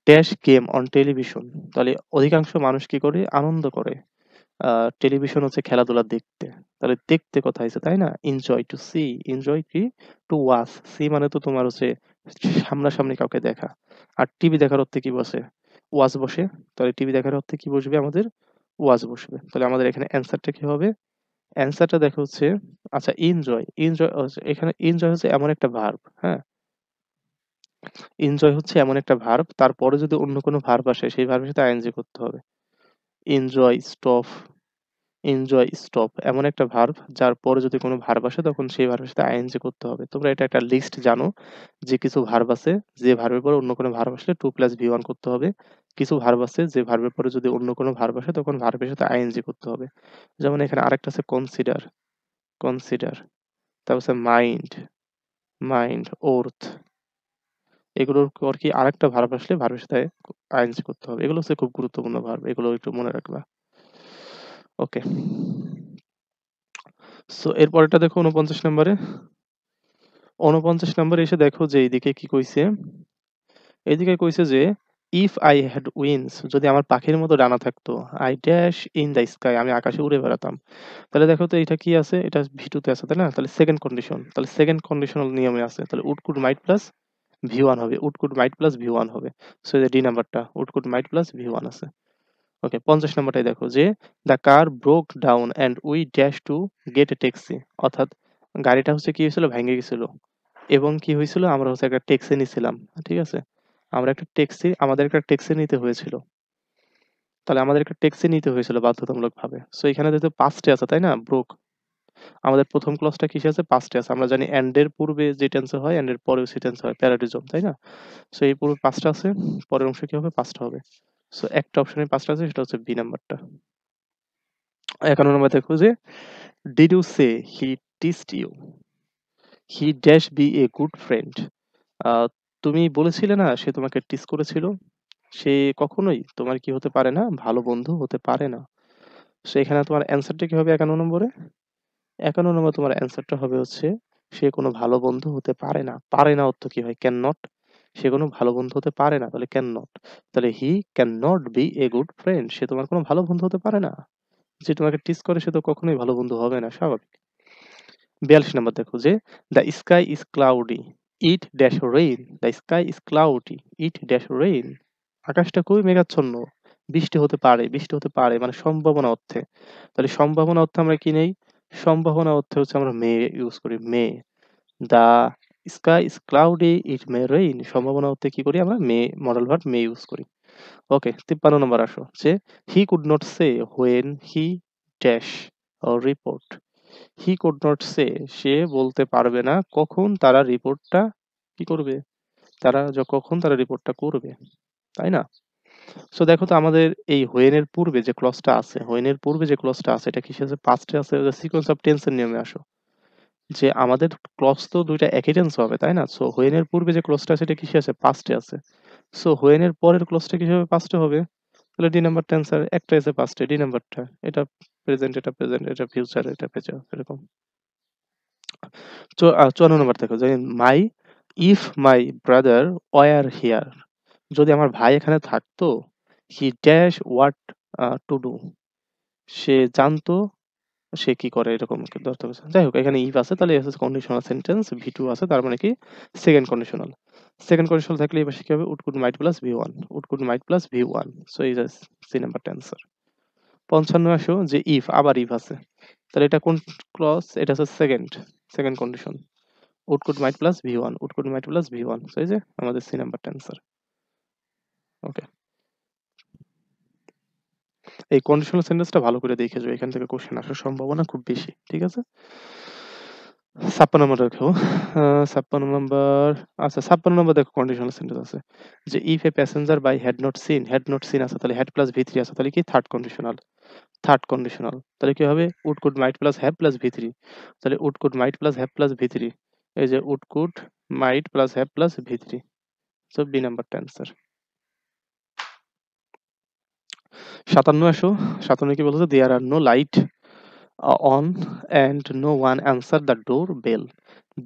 dash game on television. তাহলে অধিকাংশ মানুষ কি করে? আনন্দ করে টেলিভিশন হচ্ছে খেলাধুলা দেখতে। তাহলে দেখতে কথা হয়েছে, তাই না? এনজয় টু সি, এনজয় কি? To watch. সি মানে তো তোমার হচ্ছে সামনাসামনি কাউকে দেখা। আর টিভি দেখার অর্থে কি বসে? ওয়াচ বসে। তাহলে টিভি দেখার অর্থে কি বসবে আমাদের? ওয়াচ বসবে। তাহলে আমাদের এখানে অ্যান্সারটা কি হবে? অ্যান্সারটা দেখো হচ্ছে, আচ্ছা, এনজয়, এনজয় এখানে এনজয় হচ্ছে এমন একটা ভার্ব, হ্যাঁ? এনজয় হচ্ছে এমন একটা ভার্ব, তারপরে যদি অন্য কোনো ভার্ব আসে, সেই ভার্বের সাথে আইএনজি করতে হবে। এনজয়, স্টপ, এনজয়, স্টপ এমন একটা ভার্ব, যার পরে যদি কোনো ভার্ব আসে, তখন সেই ভার্বের সাথে আইএনজি করতে হবে। তোমরা এটা একটা লিস্ট জানো যে কিছু ভার্ব আছে, যে ভার্বের পরে অন্য কোনো ভার্ব আসলে 2 + V1 করতে হবে। কিছু ভার্ব আছে যে ভার্বের পরে যদি অন্য কোনো ভার্ব আসে, তখন ভার্বের সাথে আইএনজি করতে হবে। যেমন এখানে আরেকটা আছে কনসিডার, কনসিডার। তারপর হচ্ছে মাইন্ড, মাইন্ড, ওর্থ। এগুলোর পর কি আরেকটা ভার্ব আসলে ভার্বের সাথে আইএনজি করতে হবে। এগুলো হচ্ছে খুব গুরুত্বপূর্ণ ভার্ব। এগুলো একটু মনে রাখবা। ওকে। সো এর পরেরটা দেখো ৪৯ নম্বরে। ৪৯ নম্বরে এসে দেখো যে এইদিকে কি কইছে? এইদিকে কইছে যে ইফ আই হ্যাড উইংস, যদি আমার পাখির মতো ডানা থাকতো, I dash in the sky, আমি আকাশে উড়ে বেড়াতাম। তাহলে দেখো তো এটা কি আছে? এটা V2 তে আছে, তাই না? তাহলে সেকেন্ড কন্ডিশন। তাহলে সেকেন্ড কন্ডিশনাল নিয়মে আছে। তাহলে would could might plus V1 হবে। Would could might plus V1 হবে। সো এই যে ডি নাম্বারটা would could might plus V1 আছে। ওকে, ৫০ নাম্বারটাই দেখো যে the car broke down and we dash to get a taxi. অর্থাৎ গাড়িটা হচ্ছে কি হয়েছিল? ভেঙে গেছিল। এবং কি হয়েছিল? আমরা হচ্ছে একটা ট্যাক্সি নিছিলাম। ঠিক আছে? আমাদের একটা ট্যাক্সি নিতে হয়েছিল। তাহলে আমাদের একটা ট্যাক্সি নিতে হয়েছিল বাধ্যতামূলকভাবে। সো এখানে যেহেতু পাস্টে আছে, তাই না? ব্রোক। আমাদের ১ম ক্লজটা কিসে আছে? পাস্টে আছে। আমরা জানি এন্ড এর পূর্বে যে টেন্সে হয়, এন্ড এর পরেও সে টেন্স হয়। প্যারাডিজম, তাই না? সো এই পুরো পাস্টে আছে, পরের অংশ কি হবে? পাস্ট হবে। সো একটা অপশনে পাস্ট আছে, সেটা হচ্ছে বি নাম্বারটা। ৫১ নম্বর দেখো যে did you say he teased you? He dash be a good friend. আ তুমি বলেছিলে না সে তোমাকে টিজ করেছিল? সে কখনোই তোমার কি হতে পারে না? ভালো বন্ধু হতে পারে না। সো এখানে তোমার অ্যান্সারটা কি হবে ৫১ নম্বরে? ৫১ নম্বরে তোমার অ্যান্সারটা হবে হচ্ছে সে কোনো ভালো বন্ধু হতে পারে না। পারে না অর্থ কি হয়? Can not. সে কোনো ভালো বন্ধু হতে পারে না। তাহলে ক্যান নট। তাহলে he can not be a good friend. সে তোমার কোনো ভালো বন্ধু হতে পারে না। যে তোমাকে টিজ করে সে তো কখনোই ভালো বন্ধু হবে না। স্বাভাবিক। ৪২ নম্বর দেখো যে the sky is cloudy it dash rain. The sky is cloudy it dash rain. আকাশটা খুবই মেঘাচ্ছন্ন, বৃষ্টি হতে পারে, বৃষ্টি হতে পারে মানে সম্ভাবনা অর্থে। তাহলে সম্ভাবনা অর্থে আমরা কি নেই? সম্ভাবনা অর্থে হচ্ছে আমরা মে ইউজ করি, may. The sky is cloudy it may rain, সম্ভাবনা অর্থে কি করি আমরা? May, modal verb may use করি। ওকে, ৫৩ নম্বর আসো যে he could not say when he dash report. He could not say, সে বলতে পারবে না কখন তারা রিপোর্টটা কি করবে? কখন তারা রিপোর্টটা করবে, তাই না? সো দেখো তো আমাদের এই হোয়েন এর পূর্বে যে ক্লজটা আছে, হোয়েন এর পূর্বে যে ক্লজটা আছে, এটা কিসে আছে? পাস্টে আছে। সিকোয়েন্স অফ টেন্স এর নিয়মে আসো। যে আমাদের ক্লজ তো ২ টা একই টেন্স হবে, তাই না? সো হোয়েন এর পূর্বে যে ক্লজটা আছে, এটা কিসে আছে? পাস্টে আছে। সো হোয়েন এর পরের ক্লজটা কিসে হবে? পাস্টে হবে। তাহলে ডি নাম্বারটা অ্যান্সার। একটাই আছে পাস্টে, ডি নাম্বারটা। এটা প্রেজেন্ট, এটা প্রেজেন্ট, এটা ফিউচার, এটা ফিউচার, এরকম। ৫৪ নম্বর দেখো যে my if my brother were here. যদি আমার ভাই এখানে থাকতো, he dash what to do. সে জানতো সে কি করে, এরকম কিন্তু অর্থ করছে। যাই হোক, এখানে ইফ আছে, তাহলে কন্ডিশনাল সেন্টেন্স V2 আছে, তার মানে কি সেকেন্ড কন্ডিশনাল। সেকেন্ড কন্ডিশনাল থাকলে এই পাশে কি হবে? Would could might plus V one, would could might plus V one. So এই যে সি নাম্বারটা অ্যান্সার। 55 আসো যে ইফ, আবার ইফ আছে, তাহলে এটা কোন ক্লজ? এটা হচ্ছে second, second condition. Would could might plus V one, would could might plus V one. So এই যে আমাদের সি নাম্বারটা অ্যান্সার। ওকে, এই কন্ডিশনাল সেন্টেন্সটা ভালো করে দেখে যাও, এখান থেকে কোশ্চেন আসার সম্ভাবনা খুব বেশি। ঠিক আছে, 56 নম্বর দেখো। 56 নম্বর, আচ্ছা 56 নম্বর দেখো কন্ডিশনাল সেন্টেন্স আছে যে if a passenger by had not seen, had not seen আছে, তাহলে হ্যাড প্লাস ভি থ্রি আছে, তাহলে কি থার্ড কন্ডিশনাল। থার্ড কন্ডিশনাল, তাহলে কি হবে? Would could might plus have plus V three, তাহলে would could might plus have plus V three. এই যে would could might plus have plus V three. So B নাম্বারটা অ্যান্সার। 57 আসো। 57 কি বলছে? There are no light on and no one answer the door bell,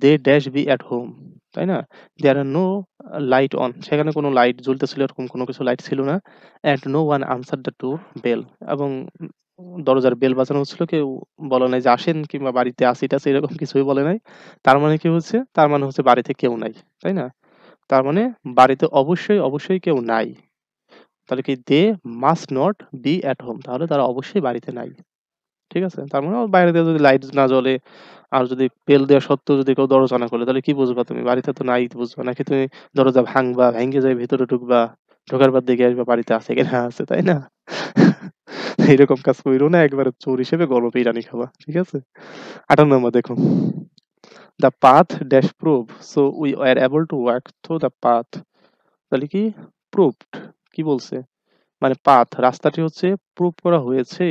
they dash be at home. তাই না? There are no light on, সেখানে কোনো light জ্বলতেছিল এরকম কোনো কিছু লাইট ছিল না। And no one answer the door bell, এবং দরজার বেল বাজানো হচ্ছিল, কেউ বলে নাই যে আসেন কিংবা বাড়িতে আসি টাসি এরকম কিছুই বলে নাই। তার মানে কি হচ্ছে? তার মানে হচ্ছে বাড়িতে কেউ নাই, তাই না? তার মানে বাড়িতে অবশ্যই অবশ্যই কেউ নাই। তাহলে কি they must not be at home, তাহলে তারা অবশ্যই বাড়িতে নাই। ঠিক আছে? তার মানে বাইরে দিয়ে যদি লাইট না জ্বলে আর যদি বেল দেওয়া সত্ত্বেও যদি কেউ দরজা না খোলে, তাহলে কি বুঝবা তুমি? বাড়িতে তো নাই বুঝবা, নাকি তুমি দরজা ভাঙবা, ভাইঙ্গে যাই ভেতরে ঢুকবা, ঢোকার পর দেখে আসবা বাড়িতে আছে কিনা আছে, তাই না? এইরকম কাজ কইরো না, একবারে চোর হিসেবে গল্প পিরানি খাবা। ঠিক আছে? 58 নম্বর দেখো। The path dash prove, so we were able to walk through the path. তাহলে কি proved, কি বলছে? মানে পাথ, রাস্তাটি হচ্ছে প্রুভ করা হয়েছে,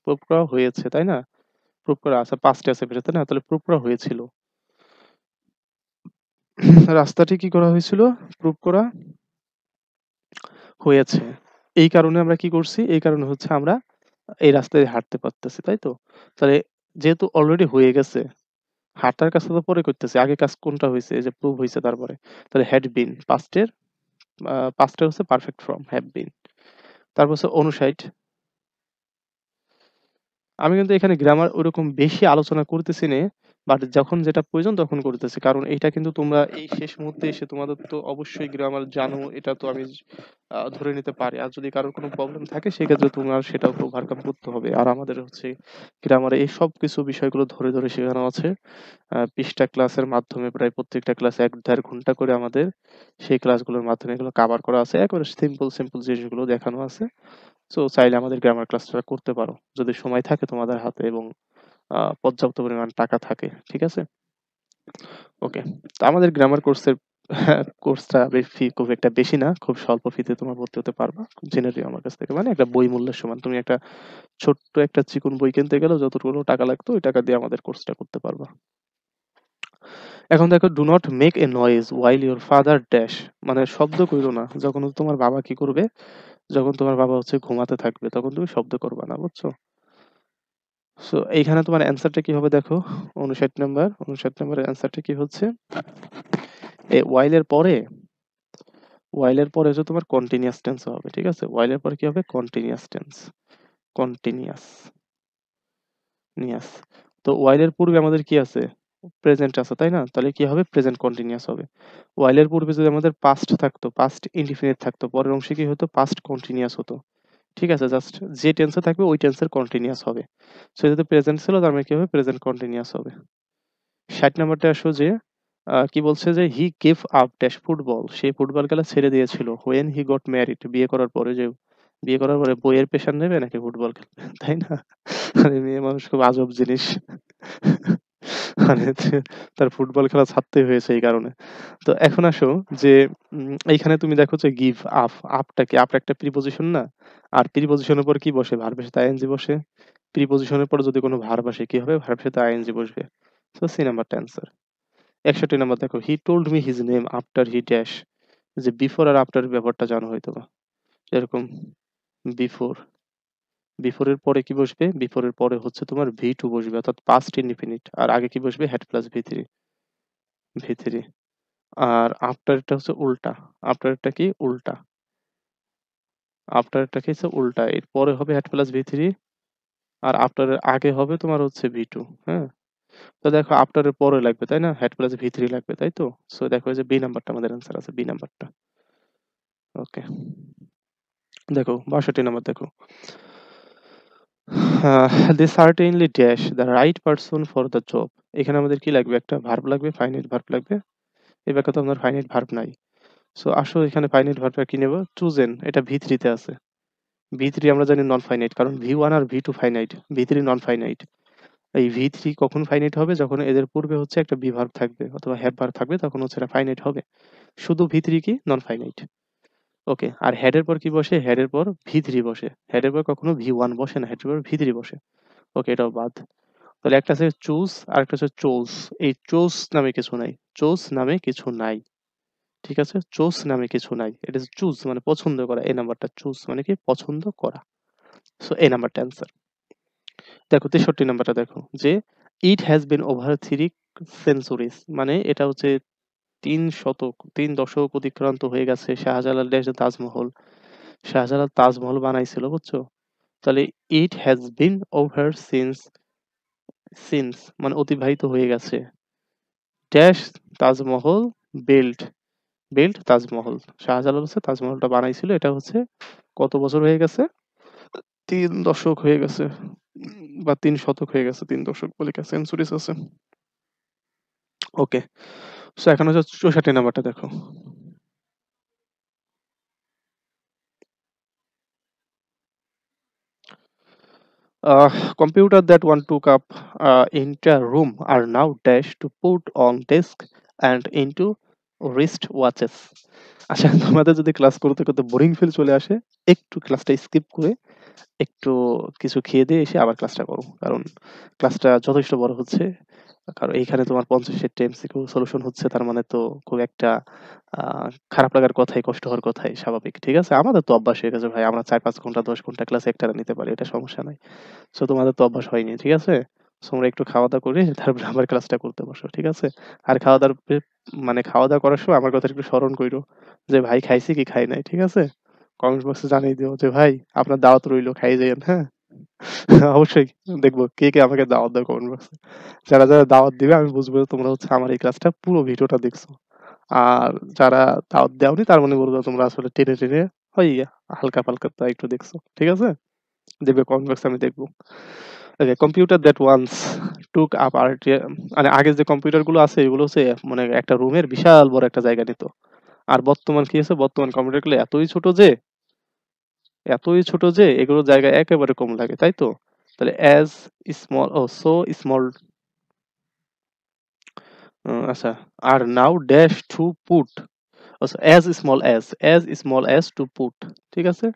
প্রুভ করা হয়েছে, তাই না? প্রুভ করা আছে, পাস্টে আছে তাই না? তাহলে প্রুভ করা হয়েছিল। রাস্তাটি কি করা হয়েছিল? প্রুভ করা হয়েছে। এই কারণে আমরা কি করছি? এই কারণে হচ্ছে আমরা এই রাস্তায় হাঁটতে পারতেছি, তাই তো? তাহলে যেহেতু অলরেডি হয়ে গেছে, হাঁটার কাজটা তো পরে করতেছি, আগে কাজ কোনটা হয়েছে? এই যে প্রুভ হয়েছে তারপরে। তাহলে হ্যাড বিন পাস্টের, পাস্টের হচ্ছে পারফেক্ট ফর্ম হ্যাভ বিন। তারপর হচ্ছে 59। আমি কিন্তু এখানে গ্রামার ওরকম বেশি আলোচনা করতেছি নে, বাট যখন যেটা প্রয়োজন তখন করতেছি। কারণ এইটা কিন্তু তোমরা এই শেষ মুহূর্তে এসে তোমাদের তো অবশ্যই গ্রামার জানো, এটা তো আমি ধরে নিতে পারি। আর যদি কারোর কোনো প্রবলেম থাকে সেক্ষেত্রে তোমার সেটাও তো ওভারকাম করতে হবে। আর আমাদের হচ্ছে গ্রামারে এই সব কিছু বিষয়গুলো ধরে ধরে শেখানো আছে। 20টা ক্লাসের মাধ্যমে প্রায় প্রত্যেকটা ক্লাসে ১-১.৫ ঘন্টা করে আমাদের সেই ক্লাসগুলোর মাধ্যমে এগুলো কভার করা আছে। একেবারে সিম্পল সিম্পল জিনিসগুলো দেখানো আছে। সো চাইলে আমাদের গ্রামার ক্লাসটা করতে পারো, যদি সময় থাকে তোমাদের হাতে এবং পর্যাপ্ত পরিমাণ টাকা থাকে। ঠিক আছে? ওকে। তো আমাদের গ্রামার কোর্সের কোর্সটা ফি খুব একটা বেশি না। খুব স্বল্প ফিতে তোমরা ভর্তি হতে পারবা। জেনে নিও আমার কাছ থেকে। মানে একটা বই মূল্যের সমান। তুমি একটা ছোট্ট একটা চিকন বই কিনতে গেলেও যতটুকু টাকা লাগতো ওই টাকা দিয়ে আমাদের কোর্সটা করতে পারবা। এখন দেখো, do not make a noise while your father dash, মানে শব্দ কইরো না। যখন তোমার বাবা কি করবে? যখন তোমার বাবা হচ্ছে ঘুমাতে থাকবে তখন তুমি শব্দ করবা না। বুঝছো? সো এইখানে তোমার অ্যান্সারটা কি হবে দেখো। 59 নাম্বার, 59 নাম্বারের অ্যান্সারটা কি হচ্ছে? এই while এর পরে হচ্ছে তোমার কন্টিনিউয়াস টেন্স হবে। ঠিক আছে? while এর পরে কি হবে? Continuous tense. কন্টিনিউয়াস, নিয়াস। তো while এর পূর্বে আমাদের কি আছে? প্রেজেন্ট আছে, তাই না? তাহলে কি হবে? প্রেজেন্ট কন্টিনিউয়াস হবে। while এর পূর্বে যদি আমাদের পাস্ট থাকতো, পাস্ট ইনডিফিনিট থাকতো, পরের অংশে কি হতো? পাস্ট কন্টিনিউয়াস হতো। ঠিক আছে? জাস্ট যে টেন্সে থাকবে ওই টেন্সের কন্টিনিউয়াস হবে। সো যেহেতু প্রেজেন্ট ছিল তার মানে কি হবে? প্রেজেন্ট কন্টিনিউয়াস হবে। ৬০ নাম্বারটা আসো যে কি বলছে যে he gave up dash football, say football খেলা ছেড়ে দিয়েছিল হোয়েন হি গট ম্যারিড, বিয়ে করার পরে। যে বিয়ে করার পরে বইয়ের পেশার নেবে নাকি ফুটবল খেলবে? তাই না? মানে মেয়ে মানুষ খুব আজব জিনিস। মানে তার ফুটবল খেলা ছাড়তেই হয়েছে এই কারণে। তো এখন আসো যে এইখানে তুমি দেখো যে গিভ আপ, আপটা কি? আপ একটা প্রিপজিশন না? আর প্রিপজিশনের পর কি বসে? ভার্বের সাথে আইএনজি বসে। প্রিপজিশনের পর যদি কোনো ভার্ব আসে কি হবে? ভার্বের সাথে আইএনজি বসবে। সো সি নাম্বারটা অ্যান্সার। ৬১ নাম্বার দেখো, he told me his name after he dash, যে বিফোর আর আফটার ব্যাপারটা জানো হয়তোবা। যেরকম বিফোর, বিফোর এর পরে কি বসবে? বিফোর এর পরে হচ্ছে তোমার ভি টু বসবে, অর্থাৎ পাস্ট ইনডিফিনিট। আর আগে কি বসবে? Had plus V three, V three. আর আফটার এটা হচ্ছে উল্টা। আফটার এটা কি? উল্টা। আফটার এটা কি হচ্ছে? উল্টা। এর পরে হবে হ্যাড প্লাস ভি থ্রি, আর আফটার এর আগে হবে তোমার হচ্ছে ভি টু। হ্যাঁ? তো দেখো আফটার এর পরে লাগবে, তাই না? হেড প্লাস ভি থ্রি লাগবে, তাই তো? সো দেখো এই যে বি নাম্বারটা আমাদের অ্যান্সার আছে, বি নাম্বারটা। ওকে, দেখো 62 নাম্বার দেখো। They certainly dash the right person for the job. এখানে আমাদের কি লাগবে? একটা ভার্ব লাগবে, ফাইনাইট ভার্ব লাগবে। এই ব্যাখ্যা তো আমাদের ফাইনাইট ভার্ব নাই। সো আসো এখানে ফাইনাইট ভার্বটা কি নেব? চুজেন, এটা ভি থ্রিতে আছে। ভি থ্রি আমরা জানি নন ফাইনাইট, কারণ ভি ওয়ান আর V two finite, V three non finite. এই ভি থ্রি কখন ফাইনাইট হবে? যখন এদের পূর্বে হচ্ছে একটা বি ভার্ব থাকবে অথবা হ্যাভ ভার্ব থাকবে, তখন হচ্ছে এটা ফাইনাইট হবে। শুধু ভি থ্রি কি নন ফাইনাইট। ওকে, আর হেডের পর কি বসে? হেডের পর ভি থ্রি বসে। হেডের পর কখনো ভি ওয়ান বসে না, হেডের পর ভি থ্রি বসে। ওকে, এটাও বাদ। তাহলে একটা আছে চুজ আর একটা হচ্ছে চোজ। এই চোজ নামে কিছু নাই, চোজ নামে কিছু নাই। ঠিক আছে, চোজ নামে কিছু নাই, এটা চুজ মানে পছন্দ করা। এই নাম্বারটা চুজ মানে কি পছন্দ করা। সো এই নাম্বারটা অ্যান্সার। দেখো 63 নাম্বারটা দেখো, যে it has been over 3 centuries, মানে এটা হচ্ছে 3 দশক অতিক্রান্ত হয়ে গেছে শাহজালাল দেশে তাজমহল। শাহজালাল তাজমহল বানাইছিল, বুঝছো? তাহলে it has been over since মানে অতিবাহিত হয়ে গেছে। Dash Taj Mahal build, build Taj Mahal. Shahjalal হচ্ছে তাজমহলটা বানাইছিল, এটা হচ্ছে কত বছর হয়ে গেছে? 3 দশক হয়ে গেছে, বা 3 শতক হয়ে গেছে, 3 দশক বলে সেঞ্চুরিজ আছে। ওকে, সো এখন হচ্ছে 64 নাম্বারটা দেখো। Computer that one took up entire room are now dash to put on desk and into wrist watches. আচ্ছা, তোমাদের যদি ক্লাস করতে করতে বোরিং ফিল চলে আসে, একটু ক্লাসটা স্কিপ করে একটু কিছু খেয়ে দিয়ে এসে আবার ক্লাসটা করো, কারণ ক্লাসটা যথেষ্ট বড় হচ্ছে। কারণ এইখানে তোমার 50 এমসিকিউ সলিউশন হচ্ছে, তার মানে তো খুব একটা খারাপ লাগার কথাই, কষ্ট হওয়ার কথাই স্বাভাবিক। ঠিক আছে, আমাদের তো অভ্যাস হয়ে গেছে ভাই, আমরা 4-5 ঘন্টা 10 ঘন্টা ক্লাস একটানা নিতে পারি, এটা সমস্যা নাই। সো তোমাদের তো অভ্যাস হয়নি, ঠিক আছে? সো তোমরা একটু খাওয়া দাওয়া করে তারপরে আবার ক্লাসটা করতে বসো, ঠিক আছে? আর খাওয়া দাওয়ার মানে খাওয়া দাওয়া করার সময় আমার কথা একটু স্মরণ কইরো, যে ভাই খাইছি কি খাই নাই, ঠিক আছে? কমেন্ট বক্সে জানিয়ে দিও যে ভাই আপনার দাওয়াত রইলো, খাই যাইয়েন, হ্যাঁ? অবশ্যই দেখবো কে কে আমাকে দাওয়াত দেয় কমেন্ট বক্সে। যারা যারা দাওয়াত দিবে আমি বুঝবো যে তোমরা হচ্ছে আমার এই ক্লাসটা পুরো ভিডিওটা দেখছো। আর যারা দাওয়াত দেওনি তার মানে বলবো তোমরা আসলে টেনে টেনে হয় হালকা পালকা তা একটু দেখছো, ঠিক আছে? দেখবে কমেন্ট বক্সে আমি দেখবো। Okay, computer that once took up art, মানে আগে যে কম্পিউটার গুলো আছে এগুলো হচ্ছে মানে একটা রুমের বিশাল বড় একটা জায়গা নিত। আর বর্তমান কি আছে? বর্তমান কম্পিউটার গুলো এতই ছোট যে এগুলোর জায়গা একেবারে কম লাগে, তাই তো? তাহলে অ্যাজ স্মল, ও সো স্মল, আচ্ছা, আর নাও ড্যাশ টু পুট, আচ্ছা as small as to put, ঠিক আছে?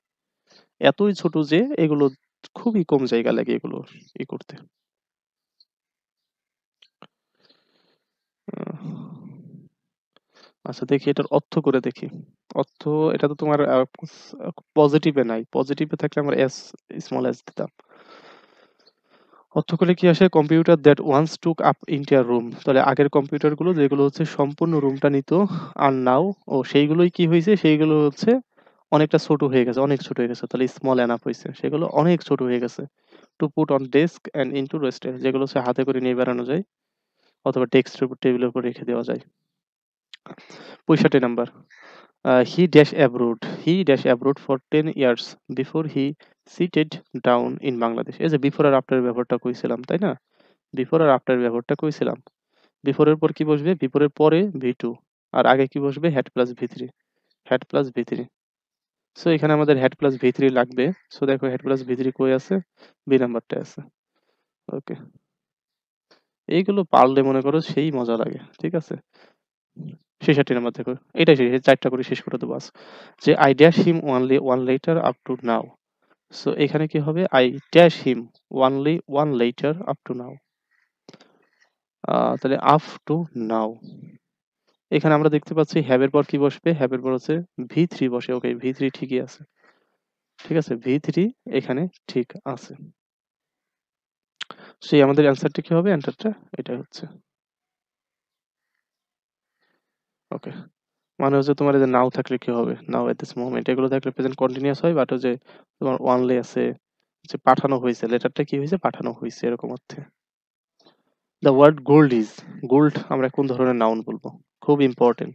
এতই ছোট যে এগুলো খুবই কম জায়গা লাগে এগুলো ই করতে। আচ্ছা, দেখি এটার অর্থ করে দেখি। অর্থ, এটা তো তোমার পজিটিভে নাই, পজিটিভে থাকলে আমরা এস স্মল এস দিতাম। অর্থ করে কি আসে? Computer that once took up entire room, তাহলে আগের কম্পিউটার গুলো যেগুলো হচ্ছে সম্পূর্ণ রুমটা নিত, আর নাও, ও সেইগুলোই কি হয়েছে? সেইগুলো হচ্ছে অনেকটা ছোট হয়ে গেছে, অনেক ছোট হয়ে গেছে, তাহলে স্মল এনাফ হয়েছে, সেগুলো অনেক ছোট হয়ে গেছে। To put on desk and into রেস্টে, যেগুলো হচ্ছে হাতে করে নিয়ে বেড়ানো যায় অথবা ডেস্কের উপর টেবিলের উপর রেখে দেওয়া যায়। 65 number, he dash abroad for 10 years before he settled down in Bangladesh. এই যে বিফোর আর আফটার ব্যবহারটা কইছিলাম, তাই না? বিফোর আর আফটার ব্যবহারটা কইছিলাম। বিফোরের পর কি বসবে? বিফোরের পরে ভি টু, আর আগে কি বসবে? Had plus V three, had plus V three. So এখানে আমাদের হ্যাড প্লাস ভি থ্রি লাগবে। সো দেখো হ্যাড প্লাস ভি থ্রি কই আছে? বি নাম্বারটা আছে। ওকে, এইগুলো পারলে মনে করো সেই মজা লাগে, ঠিক আছে? 66 নাম্বার দেখো, এটাই শেষ, এই 4টা করে শেষ করে দেবো আজ। যে I dash him only one letter up to now. So এখানে কি হবে? I dash him only one letter up to now. তাহলে আপ টু নাও, এখানে আমরা দেখতে পাচ্ছি হ্যাভ এর পর কি বসবে? হ্যাভ এর পর হচ্ছে ভি থ্রি বসে। ওকে, ভি থ্রি ঠিকই আছে, ঠিক আছে, ভি থ্রি এখানে ঠিক আছে। সেই আমাদের অ্যান্সারটা কি হবে? অ্যান্সারটা এটাই হচ্ছে। ওকে, মানে হচ্ছে তোমার এই যে নাও থাকলে কি হবে? নাও এট দিস মোমেন্ট, এগুলো থাকলে প্রেজেন্ট কন্টিনিউয়াস হয়, বাট যে তোমার ওয়ানলি আছে, যে পাঠানো হয়েছে, লেটারটা কি হয়েছে? পাঠানো হয়েছে, এরকম অর্থে। The word gold is, gold আমরা কোন ধরনের নাউন বলবো? খুব ইম্পর্টেন্ট।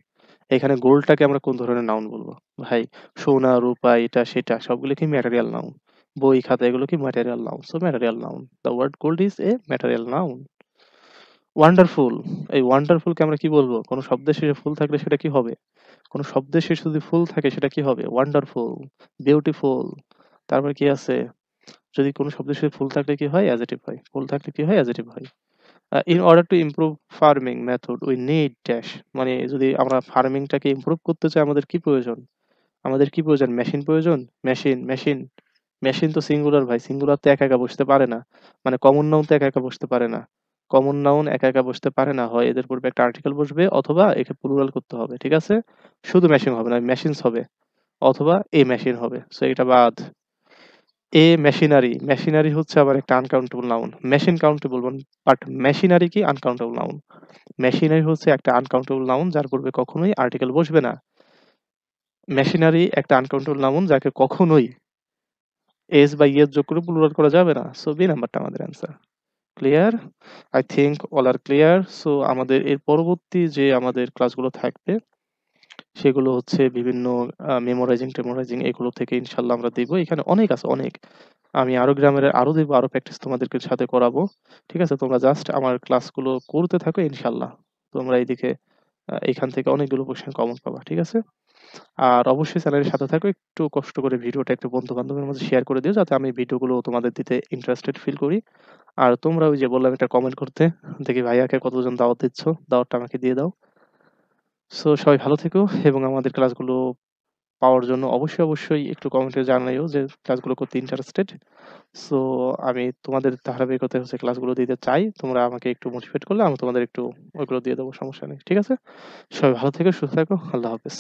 এখানে গোল্ডটাকে আমরা কোন ধরনের নাউন বলবো? ভাই সোনা, রূপা, এটা সেটা সবগুলো কি ম্যাটেরিয়াল নাউন। বই, খাতা এগুলো কি material noun. So material noun. The word gold is a material noun. Wonderful, এই ওয়ান্ডারফুলকে আমরা কি বলবো? কোন শব্দের শেষে ফুল থাকলে সেটা কি হবে? কোন শব্দের শেষে যদি ফুল থাকে সেটা কি হবে? Wonderful, beautiful. তারপরে কি আছে? যদি কোন শব্দের শেষে ফুল থাকলে কি হয়? অ্যাজেটিভ হয়। ফুল থাকলে কি হয়? অ্যাজেটিভ হয়। In order to improve farming method we need dash, মানে যদি আমরা ফার্মিংটাকে ইমপ্রুভ করতে চাই আমাদের কি প্রয়োজন? আমাদের কি প্রয়োজন? মেশিন প্রয়োজন? মেশিন। মেশিন তো সিঙ্গুলার ভাই। সিঙ্গুলার তো একা একা বসতে পারে না। মানে কমন নাউন তো একা একা বসতে পারে না। কমন নাউন একা একা বসতে পারে না। হয় এদের পূর্বে একটা আর্টিকেল বসবে অথবা একে প্লুরাল করতে হবে। ঠিক আছে? শুধু মেশিন হবে না, মেশিনস হবে অথবা এ মেশিন হবে। সো এটা বাদ। এ মেশিনারি, মেশিনারি হচ্ছে আবার একটা uncountable noun. Machine countable but machinery কি আনকাউন্টেবল নাউন। মেশিনারি হচ্ছে একটা আনকাউন্টেবল নাউন যার পূর্বে কখনোই আর্টিকেল বসবে না। মেশিনারি একটা আনকাউন্টেবল নাউন যাকে কখনোই এস বা ইএস যোগ করে প্লুরাল করা যাবে না। সো বি নাম্বারটা আমাদের answer. Clear? I think all are clear. So আমাদের এর পরবর্তী যে আমাদের ক্লাসগুলো থাকবে সেগুলো হচ্ছে বিভিন্ন মেমোরাইজিং এগুলো থেকে ইনশাল্লাহ আমরা দিব। এখানে অনেক আছে, অনেক। আমি আরো গ্রামারের আরো দিব, আরো প্র্যাকটিস তোমাদেরকে সাথে করাবো। ঠিক আছে? তোমরা জাস্ট আমার ক্লাসগুলো করতে থাকো ইনশাল্লাহ। তোমরা এইদিকে এখান থেকে অনেকগুলো কোয়েশ্চেন কমন পাবা। ঠিক আছে? আর অবশ্যই চ্যানেলের সাথে থাকো। একটু কষ্ট করে ভিডিওটা একটু বন্ধু-বান্ধবের মাঝে শেয়ার করে দিও যাতে আমি ভিডিওগুলো তোমাদের দিতে ইন্টারেস্টেড ফিল করি। আর তোমরা ওই যে বললাম একটা কমেন্ট করতে। দেখি ভাইয়াকে কতজন দাওয়াত দিচ্ছ। দাওয়াতটা আমাকে দিয়ে দাও। সো সবাই ভালো থেকো এবং আমাদের ক্লাসগুলো পাওয়ার জন্য অবশ্যই একটু কমেন্টে জানাইও যে ক্লাসগুলো করতে ইন্টারেস্টেড। সো আমি তোমাদের ধারাবাহিকতায় হচ্ছে ক্লাসগুলো দিতে চাই। তোমরা আমাকে একটু মোটিভেট করলে আমি তোমাদের একটু ওইগুলো দিয়ে দেবো, সমস্যা নেই। ঠিক আছে? সবাই ভালো থেকো, সুস্থ থাকো। আল্লাহ হাফেজ।